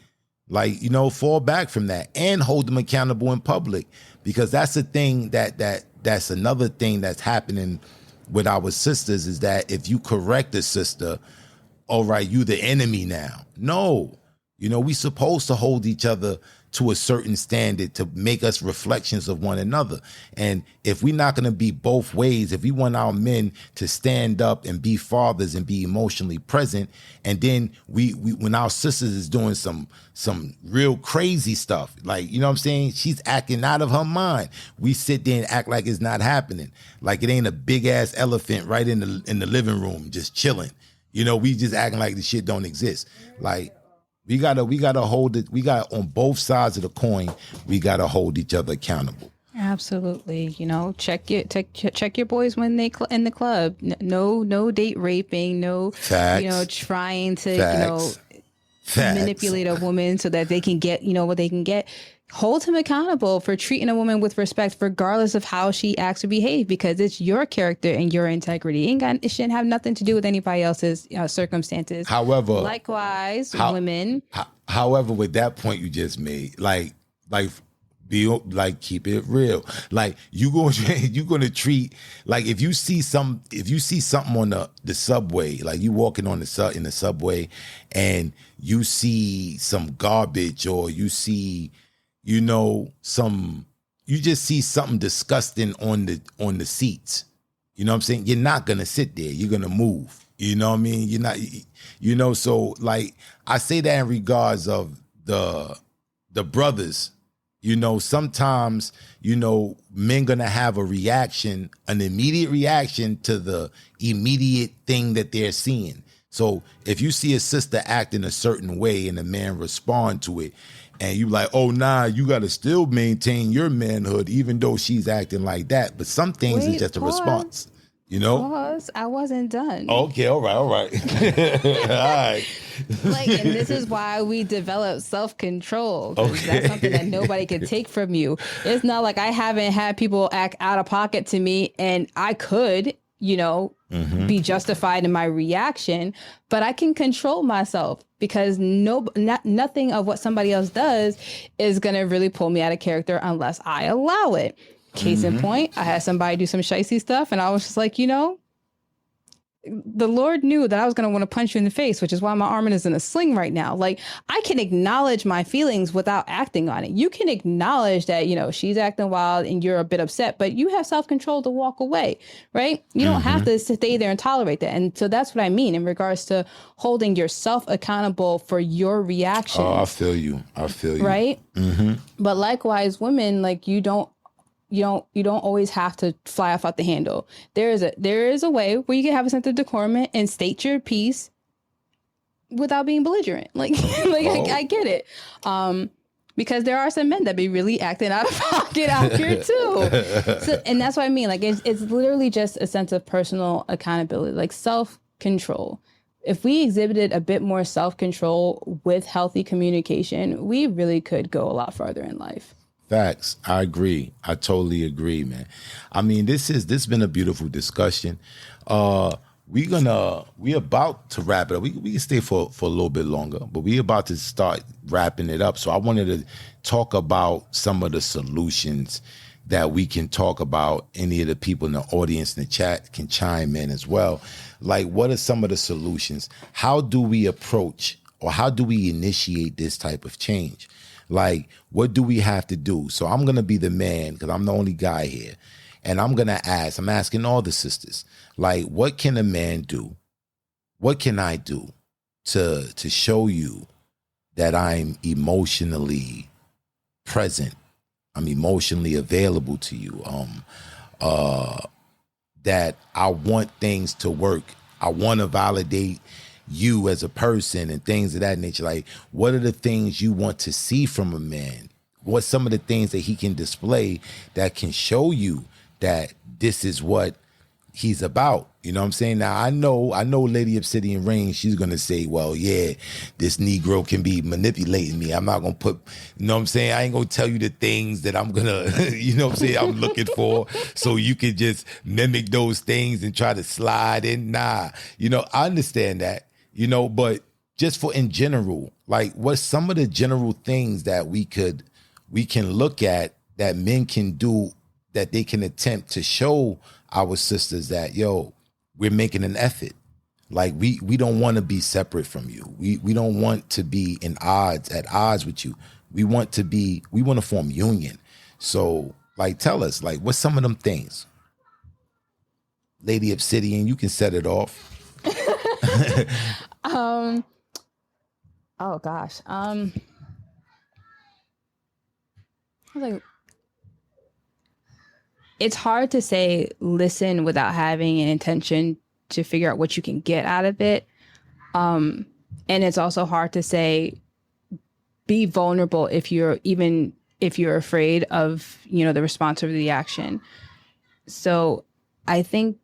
Like, fall back from that and hold them accountable in public, because that's the thing that's another thing that's happening with our sisters, is that if you correct a sister, all right, you the enemy now. No, we supposed to hold each other to a certain standard to make us reflections of one another. And if we're not going to be both ways, if we want our men to stand up and be fathers and be emotionally present, and then we when our sisters is doing some real crazy stuff, like, what I'm saying, she's acting out of her mind, we sit there and act like it's not happening, like it ain't a big ass elephant right in the living room just chilling. We just acting like the shit don't exist. Like, we gotta hold it. We got on both sides of the coin. We gotta hold each other accountable. Absolutely. Check your boys when they in the club. No date raping. No, facts. Trying to Facts. Manipulate a woman so that they can get what they can get. Hold him accountable for treating a woman with respect, regardless of how she acts or behave, because it's your character and your integrity. It shouldn't have nothing to do with anybody else's circumstances. However, likewise, women. However, with that point you just made, keep it real. Like, you're gonna treat, like, if you see something on the subway, like you walking in the subway and you see some garbage, or you see, you just see something disgusting on the seats. You know what I'm saying? You're not gonna sit there. You're gonna move. You know what I mean? You're not, so, like, I say that in regards of the brothers. Sometimes, men gonna have an immediate reaction to the immediate thing that they're seeing. So if you see a sister acting a certain way and a man respond to it, and you like, oh, nah, you got to still maintain your manhood, even though she's acting like that. But some things is just a response, Pause. I wasn't done. Okay, all right. All right. And this is why we develop self-control. Okay. That's something that nobody can take from you. It's not like I haven't had people act out of pocket to me, and I could, be justified in my reaction, but I can control myself, because nothing of what somebody else does is going to really pull me out of character unless I allow it. Case in point, I had somebody do some shicey stuff, and I was just like, the Lord knew that I was going to want to punch you in the face, which is why my arm is in a sling right now. Like, I can acknowledge my feelings without acting on it. You can acknowledge that, she's acting wild and you're a bit upset, but you have self-control to walk away, right? You don't have to stay there and tolerate that. And so that's what I mean in regards to holding yourself accountable for your reaction. Oh, I feel you. Right? Mm-hmm. But likewise, women, like, you don't always have to fly off at the handle. There is a way where you can have a sense of decorum and state your piece without being belligerent. I get it. Because there are some men that be really acting out of pocket out here too. And that's what I mean. Like, it's literally just a sense of personal accountability, like self-control. if we exhibited a bit more self-control with healthy communication, we really could go a lot farther in life. Facts. I agree. I totally agree, man. I mean, this has been a beautiful discussion. We about to wrap it up. We can stay for a little bit longer, but we about to start wrapping it up. So I wanted to talk about some of the solutions that we can talk about. Any of the people in the audience in the chat can chime in as well. Like, what are some of the solutions? How do we approach, or how do we initiate this type of change? Like, what do we have to do? So I'm going to be the man, because I'm the only guy here. And I'm asking all the sisters, like, what can a man do? What can I do to show you that I'm emotionally present? I'm emotionally available to you. That I want things to work. I want to validate you as a person and things of that nature. Like, what are the things you want to see from a man? What's some of the things that he can display that can show you that this is what he's about? You know what I'm saying? Now, I know Lady Obsidian Rain, she's going to say, well, yeah, this Negro can be manipulating me. I'm not going to put, you know what I'm saying? I ain't going to tell you the things that I'm going to, you know what I'm saying, I'm looking for, so you can just mimic those things and try to slide in. Nah, you know, I understand that, you know, but just for in general, like, what's some of the general things that we can look at that men can do, that they can attempt to show our sisters that, yo, we're making an effort. Like, we don't want to be separate from you. We don't want to be at odds with you. We want to form union. So, like, tell us, like, what's some of them things? Lady Obsidian, you can set it off. Oh gosh. I was like, it's hard to say listen without having an intention to figure out what you can get out of it. And it's also hard to say be vulnerable if you're afraid of, you know, the response or the action. So I think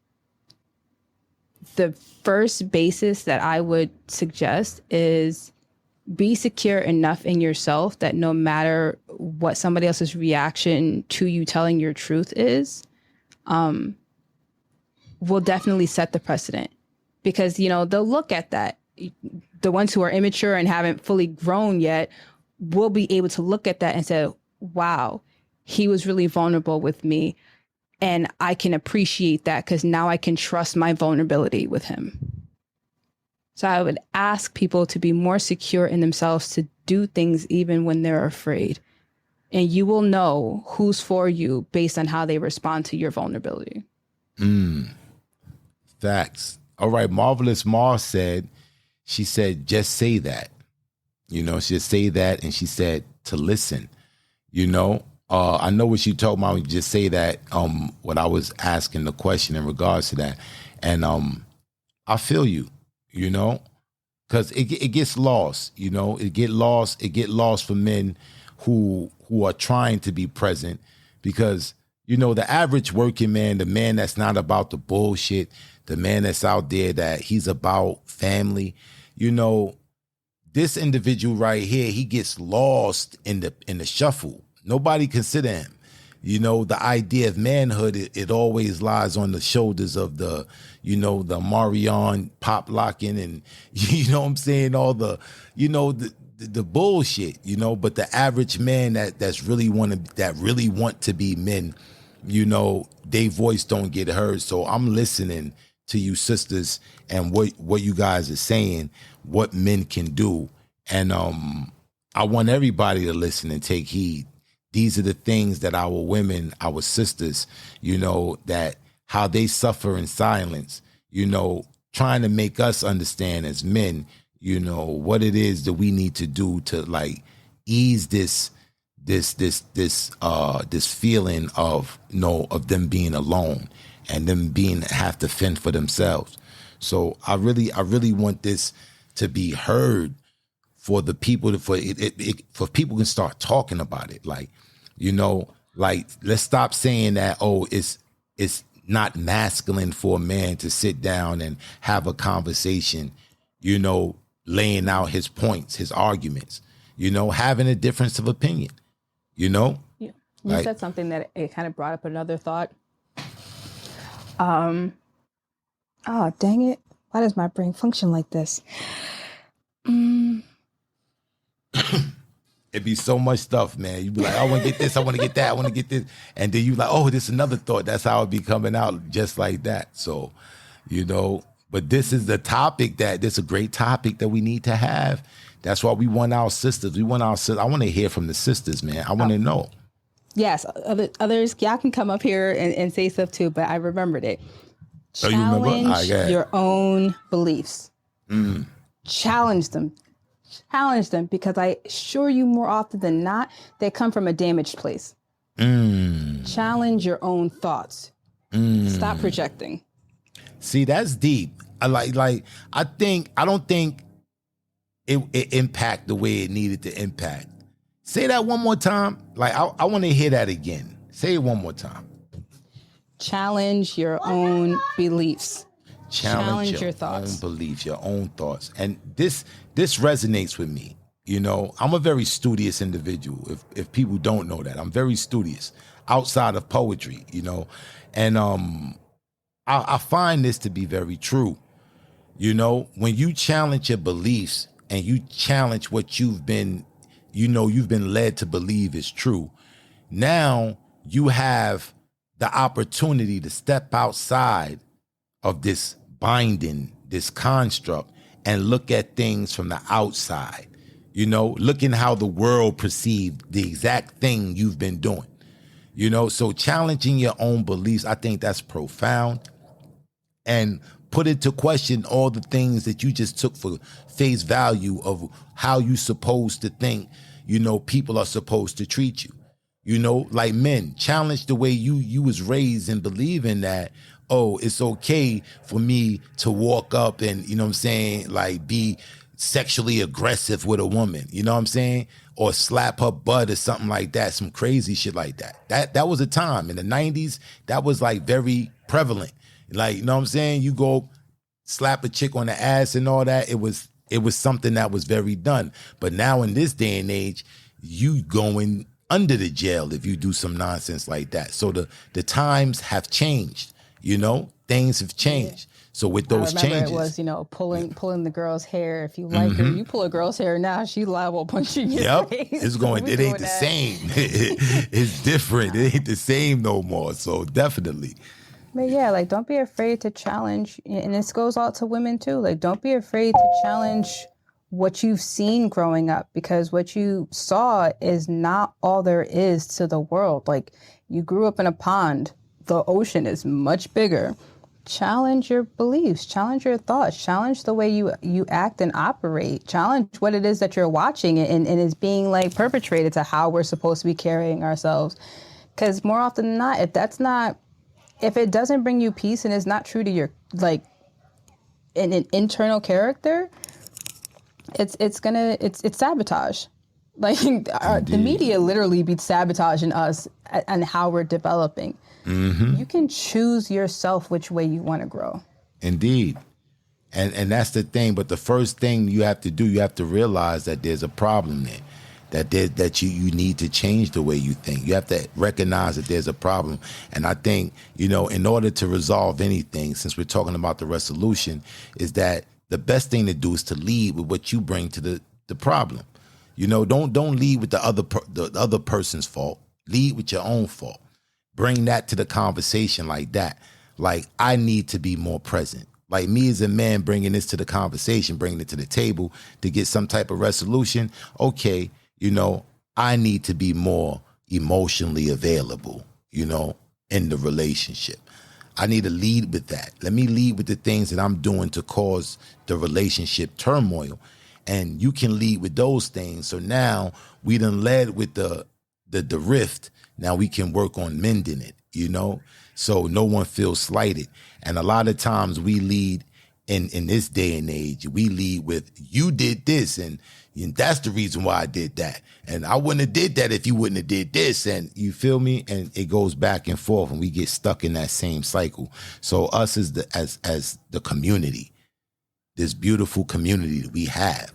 the first basis that I would suggest is be secure enough in yourself that no matter what somebody else's reaction to you telling your truth is, will definitely set the precedent. Because, you know, they'll look at that. The ones who are immature and haven't fully grown yet will be able to look at that and say, wow, he was really vulnerable with me. And I can appreciate that because now I can trust my vulnerability with him. So I would ask people to be more secure in themselves, to do things even when they're afraid. And you will know who's for you based on how they respond to your vulnerability. Facts. All right. Marvelous Mars said, she said, just say that. You know, she just say that. And she said to listen. You know, I know what she told me when you just say that, when I was asking the question in regards to that. And I feel you. You know, because it gets lost, you know, it get lost for men who are trying to be present, because, you know, the average working man, the man that's not about the bullshit, the man that's out there that he's about family, you know, this individual right here, he gets lost in the shuffle. Nobody consider him. You know, the idea of manhood, it always lies on the shoulders of the, you know, the Marion pop locking and, you know what I'm saying, all the, you know, the bullshit, you know. But the average man that really want to be men, you know, their voice don't get heard. So I'm listening to you sisters and what you guys are saying, what men can do. And I want everybody to listen and take heed. These are the things that our women, our sisters, you know, that how they suffer in silence, you know, trying to make us understand as men, you know, what it is that we need to do to, like, ease this feeling of, you know, of them being alone and them have to fend for themselves. So I really want this to be heard for the people, for people can start talking about it. Like, you know, like, let's stop saying that, oh, it's not masculine for a man to sit down and have a conversation, you know, laying out his points, his arguments, you know, having a difference of opinion, you know? Yeah. You said something that it kind of brought up another thought. Oh, dang it. Why does my brain function like this? It'd be so much stuff, man. You'd be like, I want to get this, I want to get that, I want to get this. And then you like, oh, this is another thought. That's how it be coming out just like that. So, you know, but this is the topic this is a great topic that we need to have. That's why we want our sisters. We want our sisters. I want to hear from the sisters, man. I want to know. Yes, others, y'all can come up here and say stuff too, but I remembered it. Oh, you remember? Challenge your own beliefs. Challenge them. Challenge them, because I assure you more often than not, they come from a damaged place. Challenge your own thoughts. Stop projecting. See, that's deep. I don't think it impact the way it needed to impact. Say that one more time. Like, I want to hear that again. Say it one more time. Challenge your own beliefs. Challenge your thoughts. Own beliefs, your own thoughts. And this resonates with me. You know, I'm a very studious individual. If people don't know that, I'm very studious outside of poetry, you know. And I find this to be very true. You know, when you challenge your beliefs and you challenge what you've been led to believe is true, now you have the opportunity to step outside of this binding, this construct, and look at things from the outside. You know, looking how the world perceived the exact thing you've been doing. You know, so challenging your own beliefs, I think that's profound. And put into question all the things that you just took for face value of how you supposed to think, you know, people are supposed to treat you. You know, like men, challenge the way you was raised and believing that, oh, it's okay for me to walk up and, you know what I'm saying, like be sexually aggressive with a woman, you know what I'm saying? Or slap her butt or something like that, some crazy shit like that. That was a time in the 90s, that was like very prevalent. Like, you know what I'm saying? You go slap a chick on the ass and all that, it was something that was very done. But now in this day and age, you going under the jail if you do some nonsense like that. So the times have changed, you know, things have changed. So with those changes, it was, you know, pulling the girl's hair. If you like her, you pull a girl's hair now, she liable to punch you in your face. It ain't the same. It's different. It ain't the same no more. So definitely. But yeah, like, don't be afraid to challenge, and this goes out to women too. Like, don't be afraid to challenge what you've seen growing up, because what you saw is not all there is to the world. Like, you grew up in a pond, the ocean is much bigger. Challenge your beliefs, challenge your thoughts, challenge the way you act and operate, challenge what it is that you're watching and is being like perpetrated to how we're supposed to be carrying ourselves. Because more often than not, if it doesn't bring you peace and is not true to your, like, an internal character, it's sabotage. Like, the media literally be sabotaging us and how we're developing. You can choose yourself which way you want to grow. Indeed. And that's the thing. But the first thing you have to do, you have to realize that there's a problem there, that you need to change the way you think. You have to recognize that there's a problem. And I think, you know, in order to resolve anything, since we're talking about the resolution, is that the best thing to do is to lead with what you bring to the problem. You know, don't lead with the other person's fault. Lead with your own fault. Bring that to the conversation like that. Like, I need to be more present. Like, me as a man bringing this to the conversation, bringing it to the table to get some type of resolution. Okay, you know, I need to be more emotionally available, you know, in the relationship. I need to lead with that. Let me lead with the things that I'm doing to cause the relationship turmoil. And you can lead with those things. So now we done led with the rift. Now we can work on mending it, you know, so no one feels slighted. And a lot of times we lead in this day and age, we lead with, you did this and that's the reason why I did that. And I wouldn't have did that if you wouldn't have did this. And you feel me? And it goes back and forth and we get stuck in that same cycle. So us as the community, this beautiful community that we have.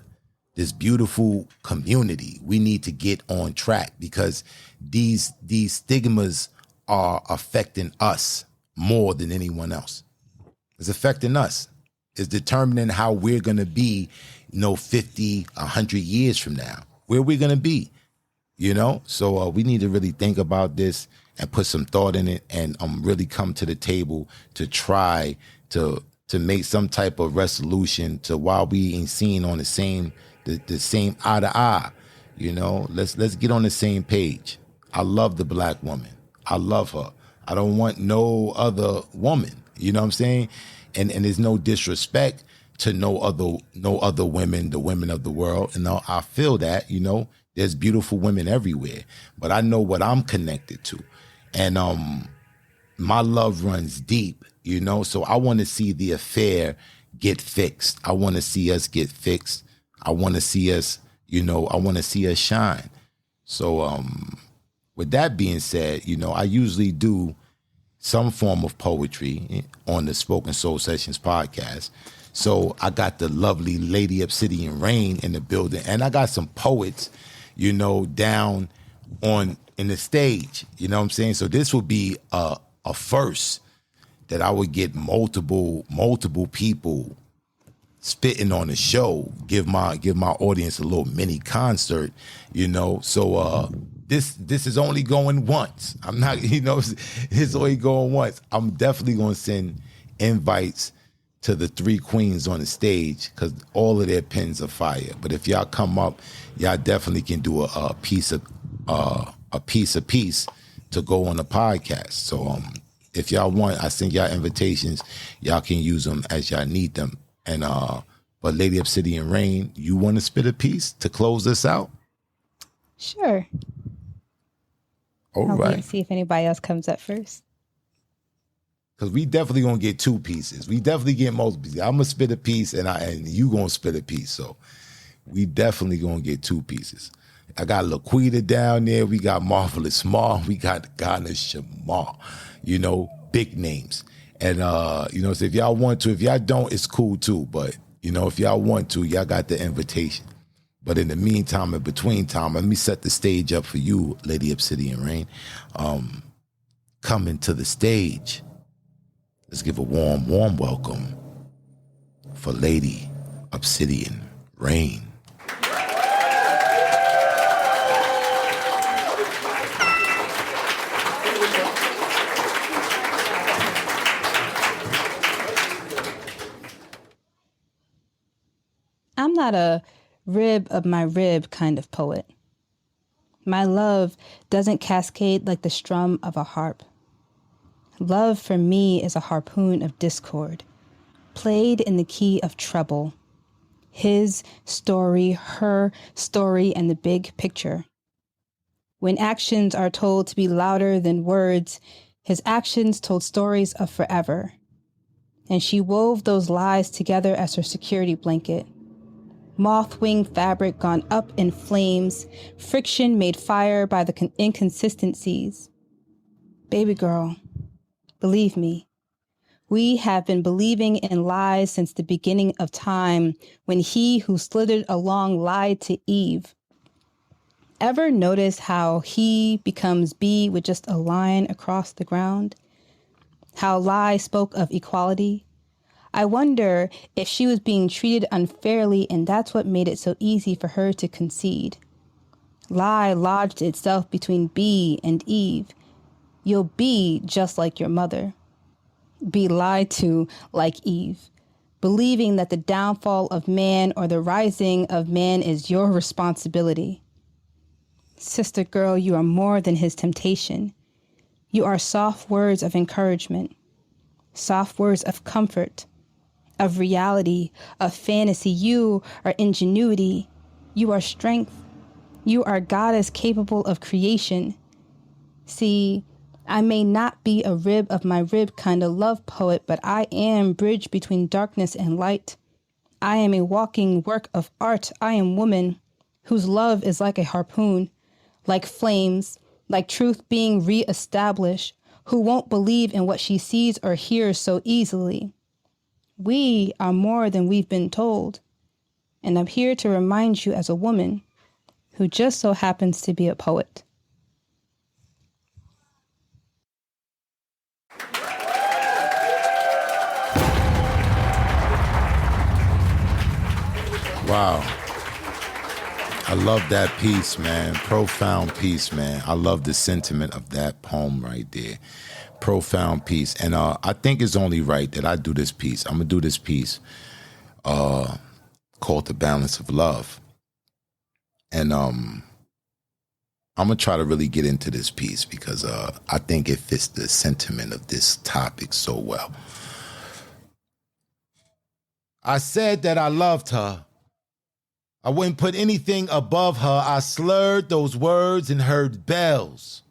This beautiful community. We need to get on track because these stigmas are affecting us more than anyone else. It's affecting us. It's determining how we're going to be, 50, 100 years from now. Where we're going to be, So we need to really think about this and put some thought in it and really come to the table to try to make some type of resolution to why we ain't seen on the same eye to eye. Let's get on the same page. I love the black woman. I love her. I don't want no other woman. You know what I'm saying? And there's no disrespect to no other women, the women of the world. And I feel that, there's beautiful women everywhere. But I know what I'm connected to. And my love runs deep, so I want to see the affair get fixed. I want to see us get fixed. I want to see us, I want to see us shine. So with that being said, I usually do some form of poetry on the Spoken Soul Sessions podcast. So I got the lovely Lady Obsidian Rain in the building, and I got some poets, down in the stage. You know what I'm saying? So this would be a first that I would get multiple people spitting on the show, give my audience a little mini concert, So this is only going once. I'm not, it's only going once. I'm definitely going to send invites to the three queens on the stage because all of their pens are fire. But if y'all come up, y'all definitely can do a piece to go on the podcast. So if y'all want, I send y'all invitations. Y'all can use them as y'all need them. And but Lady Obsidian Rain, you want to spit a piece to close this out? Sure. All I'll right. wait to see if anybody else comes up first. Because we definitely gonna get two pieces. We definitely get multiple pieces. I'm gonna spit a piece and you gonna spit a piece. So we definitely gonna get two pieces. I got Laquita down there. We got Marvelous Small. We got Ghana Shamar. Big names. And so if y'all want to, if y'all don't, it's cool too. But if y'all want to, y'all got the invitation. But in the meantime, in between time, let me set the stage up for you, Lady Obsidian Rain. Coming to the stage. Let's give a warm, warm welcome for Lady Obsidian Rain. I'm not a rib of my rib kind of poet. My love doesn't cascade like the strum of a harp. Love for me is a harpoon of discord, played in the key of treble. His story, her story, and the big picture. When actions are told to be louder than words, his actions told stories of forever. And she wove those lies together as her security blanket. Moth-wing fabric gone up in flames, friction made fire by the inconsistencies. Baby girl, believe me, we have been believing in lies since the beginning of time, when he who slithered along lied to Eve. Ever notice how he becomes B with just a line across the ground? How lie spoke of equality? I wonder if she was being treated unfairly, and that's what made it so easy for her to concede. Lie lodged itself between B and Eve. You'll be just like your mother. Be lied to like Eve, believing that the downfall of man or the rising of man is your responsibility. Sister girl, you are more than his temptation. You are soft words of encouragement, soft words of comfort, of reality, of fantasy. You are ingenuity. You are strength. You are goddess capable of creation. See, I may not be a rib of my rib kind of love poet, but I am bridge between darkness and light. I am a walking work of art. I am woman whose love is like a harpoon, like flames, like truth being reestablished, who won't believe in what she sees or hears so easily. We are more than we've been told. And I'm here to remind you as a woman who just so happens to be a poet. Wow. I love that piece, man. Profound piece, man. I love the sentiment of that poem right there. Profound piece. And I think it's only right that I do this piece. I'm going to do this piece called The Balance of Love. And I'm going to try to really get into this piece because I think it fits the sentiment of this topic so well. I said that I loved her. I wouldn't put anything above her. I slurred those words and heard bells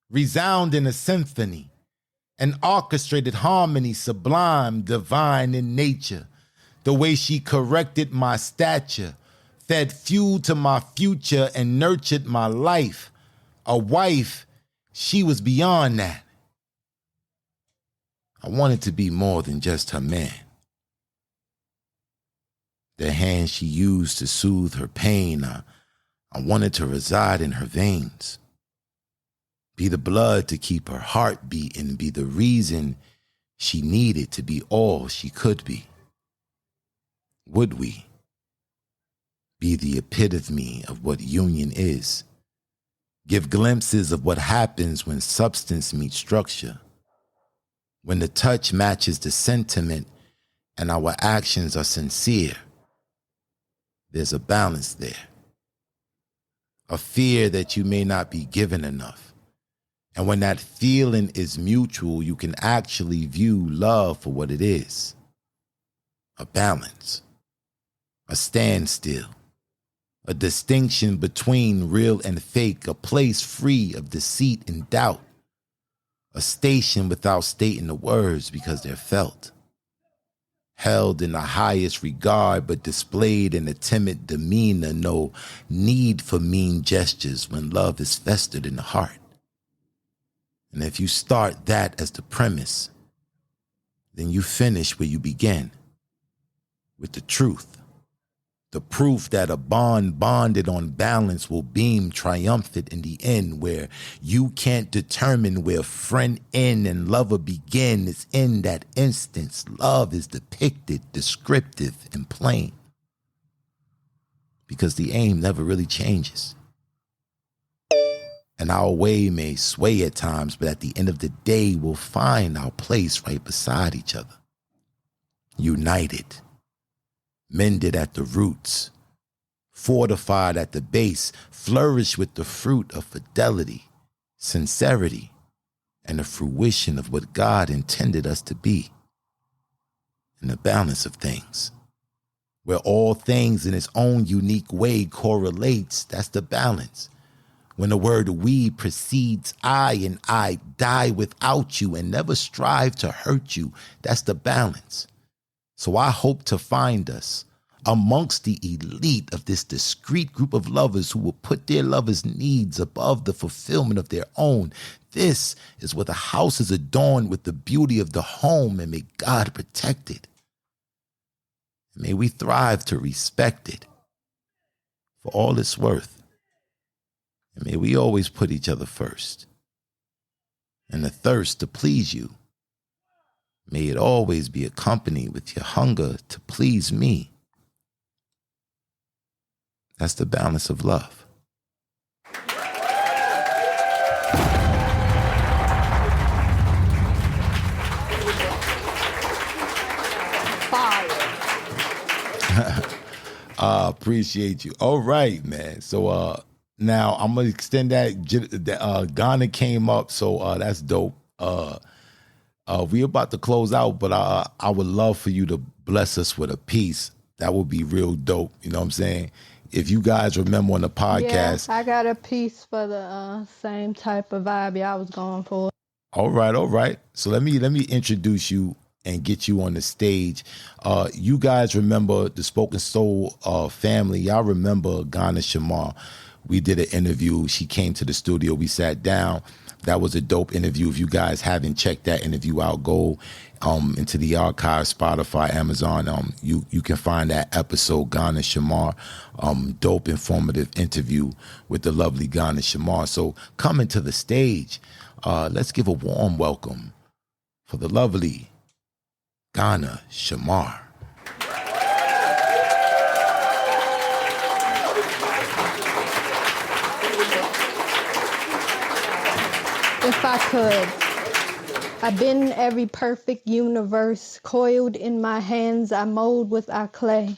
resound in a symphony, an orchestrated harmony, sublime, divine in nature. The way she corrected my stature, fed fuel to my future and nurtured my life. A wife, she was beyond that. I wanted to be more than just her man. The hand she used to soothe her pain, I wanted to reside in her veins. Be the blood to keep her heart beating, be the reason she needed to be all she could be. Would we be the epitome of what union is? Give glimpses of what happens when substance meets structure, when the touch matches the sentiment and our actions are sincere. There's a balance there, a fear that you may not be given enough. And when that feeling is mutual, you can actually view love for what it is. A balance, a standstill, a distinction between real and fake, a place free of deceit and doubt, a station without stating the words because they're felt. Held in the highest regard, but displayed in a timid demeanor, no need for mean gestures when love is festered in the heart. And if you start that as the premise, then you finish where you began, with the truth. The proof that a bond bonded on balance will beam triumphant in the end, where you can't determine where friend end and lover begin. It's in that instance. Love is depicted, descriptive, and plain. Because the aim never really changes. And our way may sway at times, but at the end of the day, we'll find our place right beside each other. United. Mended at the roots, fortified at the base, flourish with the fruit of fidelity, sincerity, and the fruition of what God intended us to be. In the balance of things, where all things in its own unique way correlates, that's the balance. When the word we precedes I and I die without you and never strive to hurt you, that's the balance. So I hope to find us amongst the elite of this discreet group of lovers who will put their lovers' needs above the fulfillment of their own. This is where the house is adorned with the beauty of the home, and may God protect it. May we thrive to respect it for all it's worth. And may we always put each other first. And the thirst to please you, may it always be accompanied with your hunger to please me. That's the balance of love. I appreciate you. All right, man. So now I'm gonna extend that. Ghana came up, so that's dope. We're about to close out, but I would love for you to bless us with a piece. That would be real dope. You know what I'm saying? If you guys remember on the podcast. Yeah, I got a piece for the same type of vibe I was going for. All right. So let me introduce you and get you on the stage. You guys remember the Spoken Soul family. Y'all remember Ghana Shamar. We did an interview. She came to the studio. We sat down. That was a dope interview. If you guys haven't checked that interview out, go into the archive, Spotify, Amazon. You can find that episode, Ghana Shamar. Dope, informative interview with the lovely Ghana Shamar. So coming to the stage, let's give a warm welcome for the lovely Ghana Shamar. If I could, I bend every perfect universe, coiled in my hands, I mold with our clay,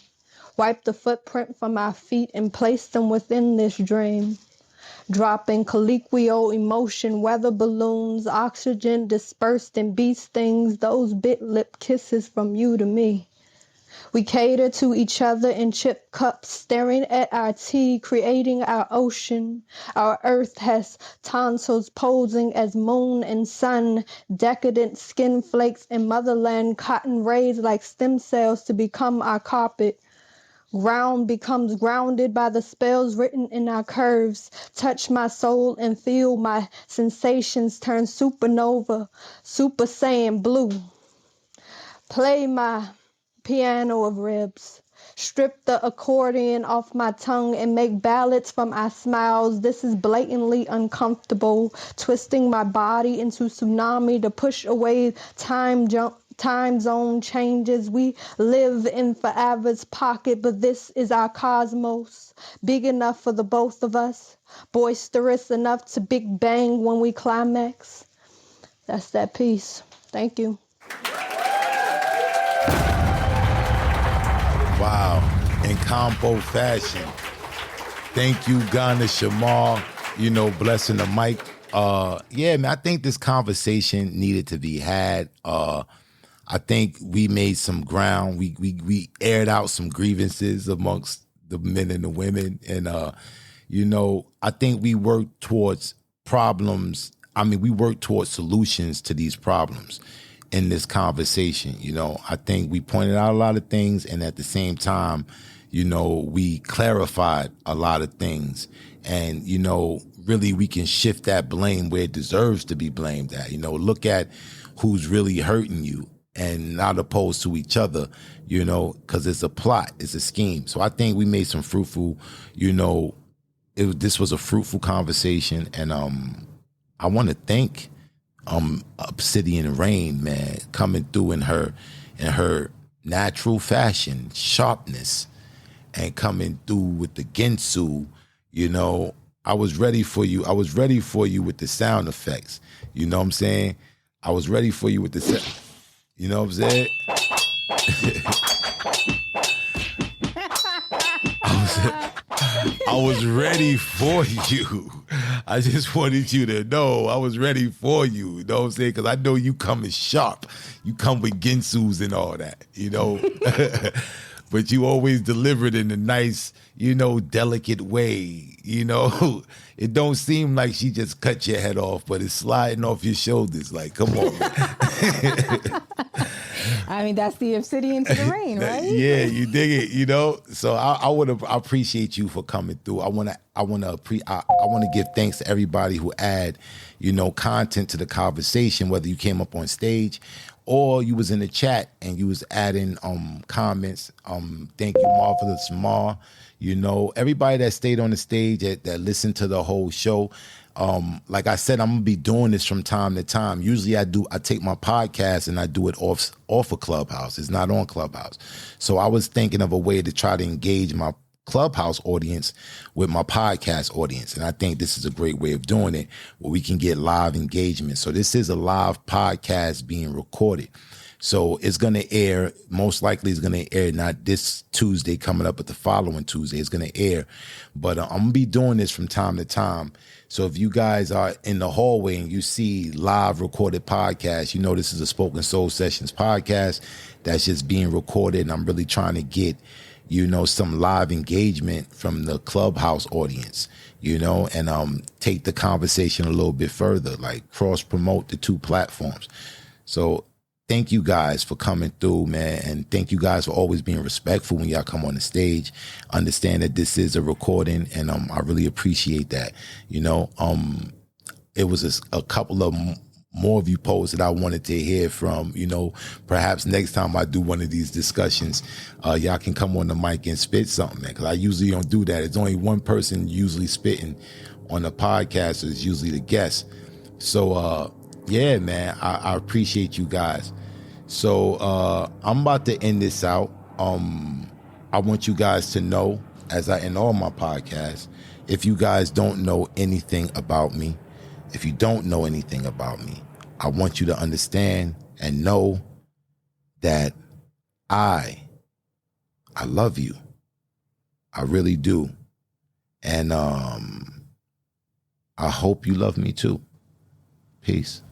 wipe the footprint from our feet and place them within this dream. Dropping colloquial emotion, weather balloons, oxygen dispersed in beast things, those bit lip kisses from you to me. We cater to each other in chip cups, staring at our tea, creating our ocean. Our earth has tonsils posing as moon and sun, decadent skin flakes and motherland cotton raised like stem cells to become our carpet. Ground becomes grounded by the spells written in our curves. Touch my soul and feel my sensations turn supernova, Super Saiyan blue. Play my piano of ribs. Strip the accordion off my tongue and make ballads from our smiles. This is blatantly uncomfortable, twisting my body into tsunami to push away time zone changes. We live in forever's pocket, but this is our cosmos, big enough for the both of us, boisterous enough to big bang when we climax. That's that piece. Thank you. Wow, in combo fashion. Thank you, Ghana Shamar, blessing the mic. Yeah, man, I think this conversation needed to be had. I think we made some ground. We aired out some grievances amongst the men and the women. And, I think we worked towards problems. We worked towards solutions to these problems in this conversation. I think we pointed out a lot of things, and at the same time, we clarified a lot of things. And, really we can shift that blame where it deserves to be blamed at. Look at who's really hurting you and not opposed to each other, because it's a plot, it's a scheme. So I think we made some fruitful, this was a fruitful conversation. And I want to thank Obsidian Rain, man, coming through in her natural fashion, sharpness, and coming through with the Gensu. I was ready for you. I was ready for you with the sound effects. You know what I'm saying? I was ready for you with the you know what I'm saying? I was ready for you. I just wanted you to know I was ready for you. You know what I'm saying? Because I know you coming sharp. You come with Gensus and all that, But you always delivered in a nice, delicate way. It don't seem like she just cut your head off, but it's sliding off your shoulders. Like, come on. That's the Obsidian to the Rain, right? Yeah, you dig it, So I appreciate you for coming through. I want to give thanks to everybody who add, content to the conversation, whether you came up on stage or you was in the chat and you was adding comments. Thank you, Marvelous Mar. Everybody that stayed on the stage, that listened to the whole show. Like I said, I'm gonna be doing this from time to time. Usually I take my podcast and I do it off of Clubhouse. It's not on Clubhouse. So I was thinking of a way to try to engage my Clubhouse audience with my podcast audience. And I think this is a great way of doing it, where we can get live engagement. So this is a live podcast being recorded. So it's going to air, most likely it's going to air not this Tuesday coming up, but the following Tuesday it's going to air. But I'm going to be doing this from time to time. So if you guys are in the hallway and you see live recorded podcasts, this is a Spoken Soul Sessions podcast that's just being recorded. And I'm really trying to get, some live engagement from the Clubhouse audience, and take the conversation a little bit further, like cross promote the two platforms. So thank you guys for coming through, man. And thank you guys for always being respectful when y'all come on the stage. Understand that this is a recording, and I really appreciate that. You know, it was a couple of more of you posts that I wanted to hear from. You know, perhaps next time I do one of these discussions, y'all can come on the mic and spit something, man, because I usually don't do that. It's only one person usually spitting on the podcast, so it's usually the guest. So, yeah, man, I appreciate you guys. So I'm about to end this out. I want you guys to know, as I end all my podcasts, if you guys don't know anything about me, if you don't know anything about me, I want you to understand and know that I love you. I really do. And I hope you love me too. Peace.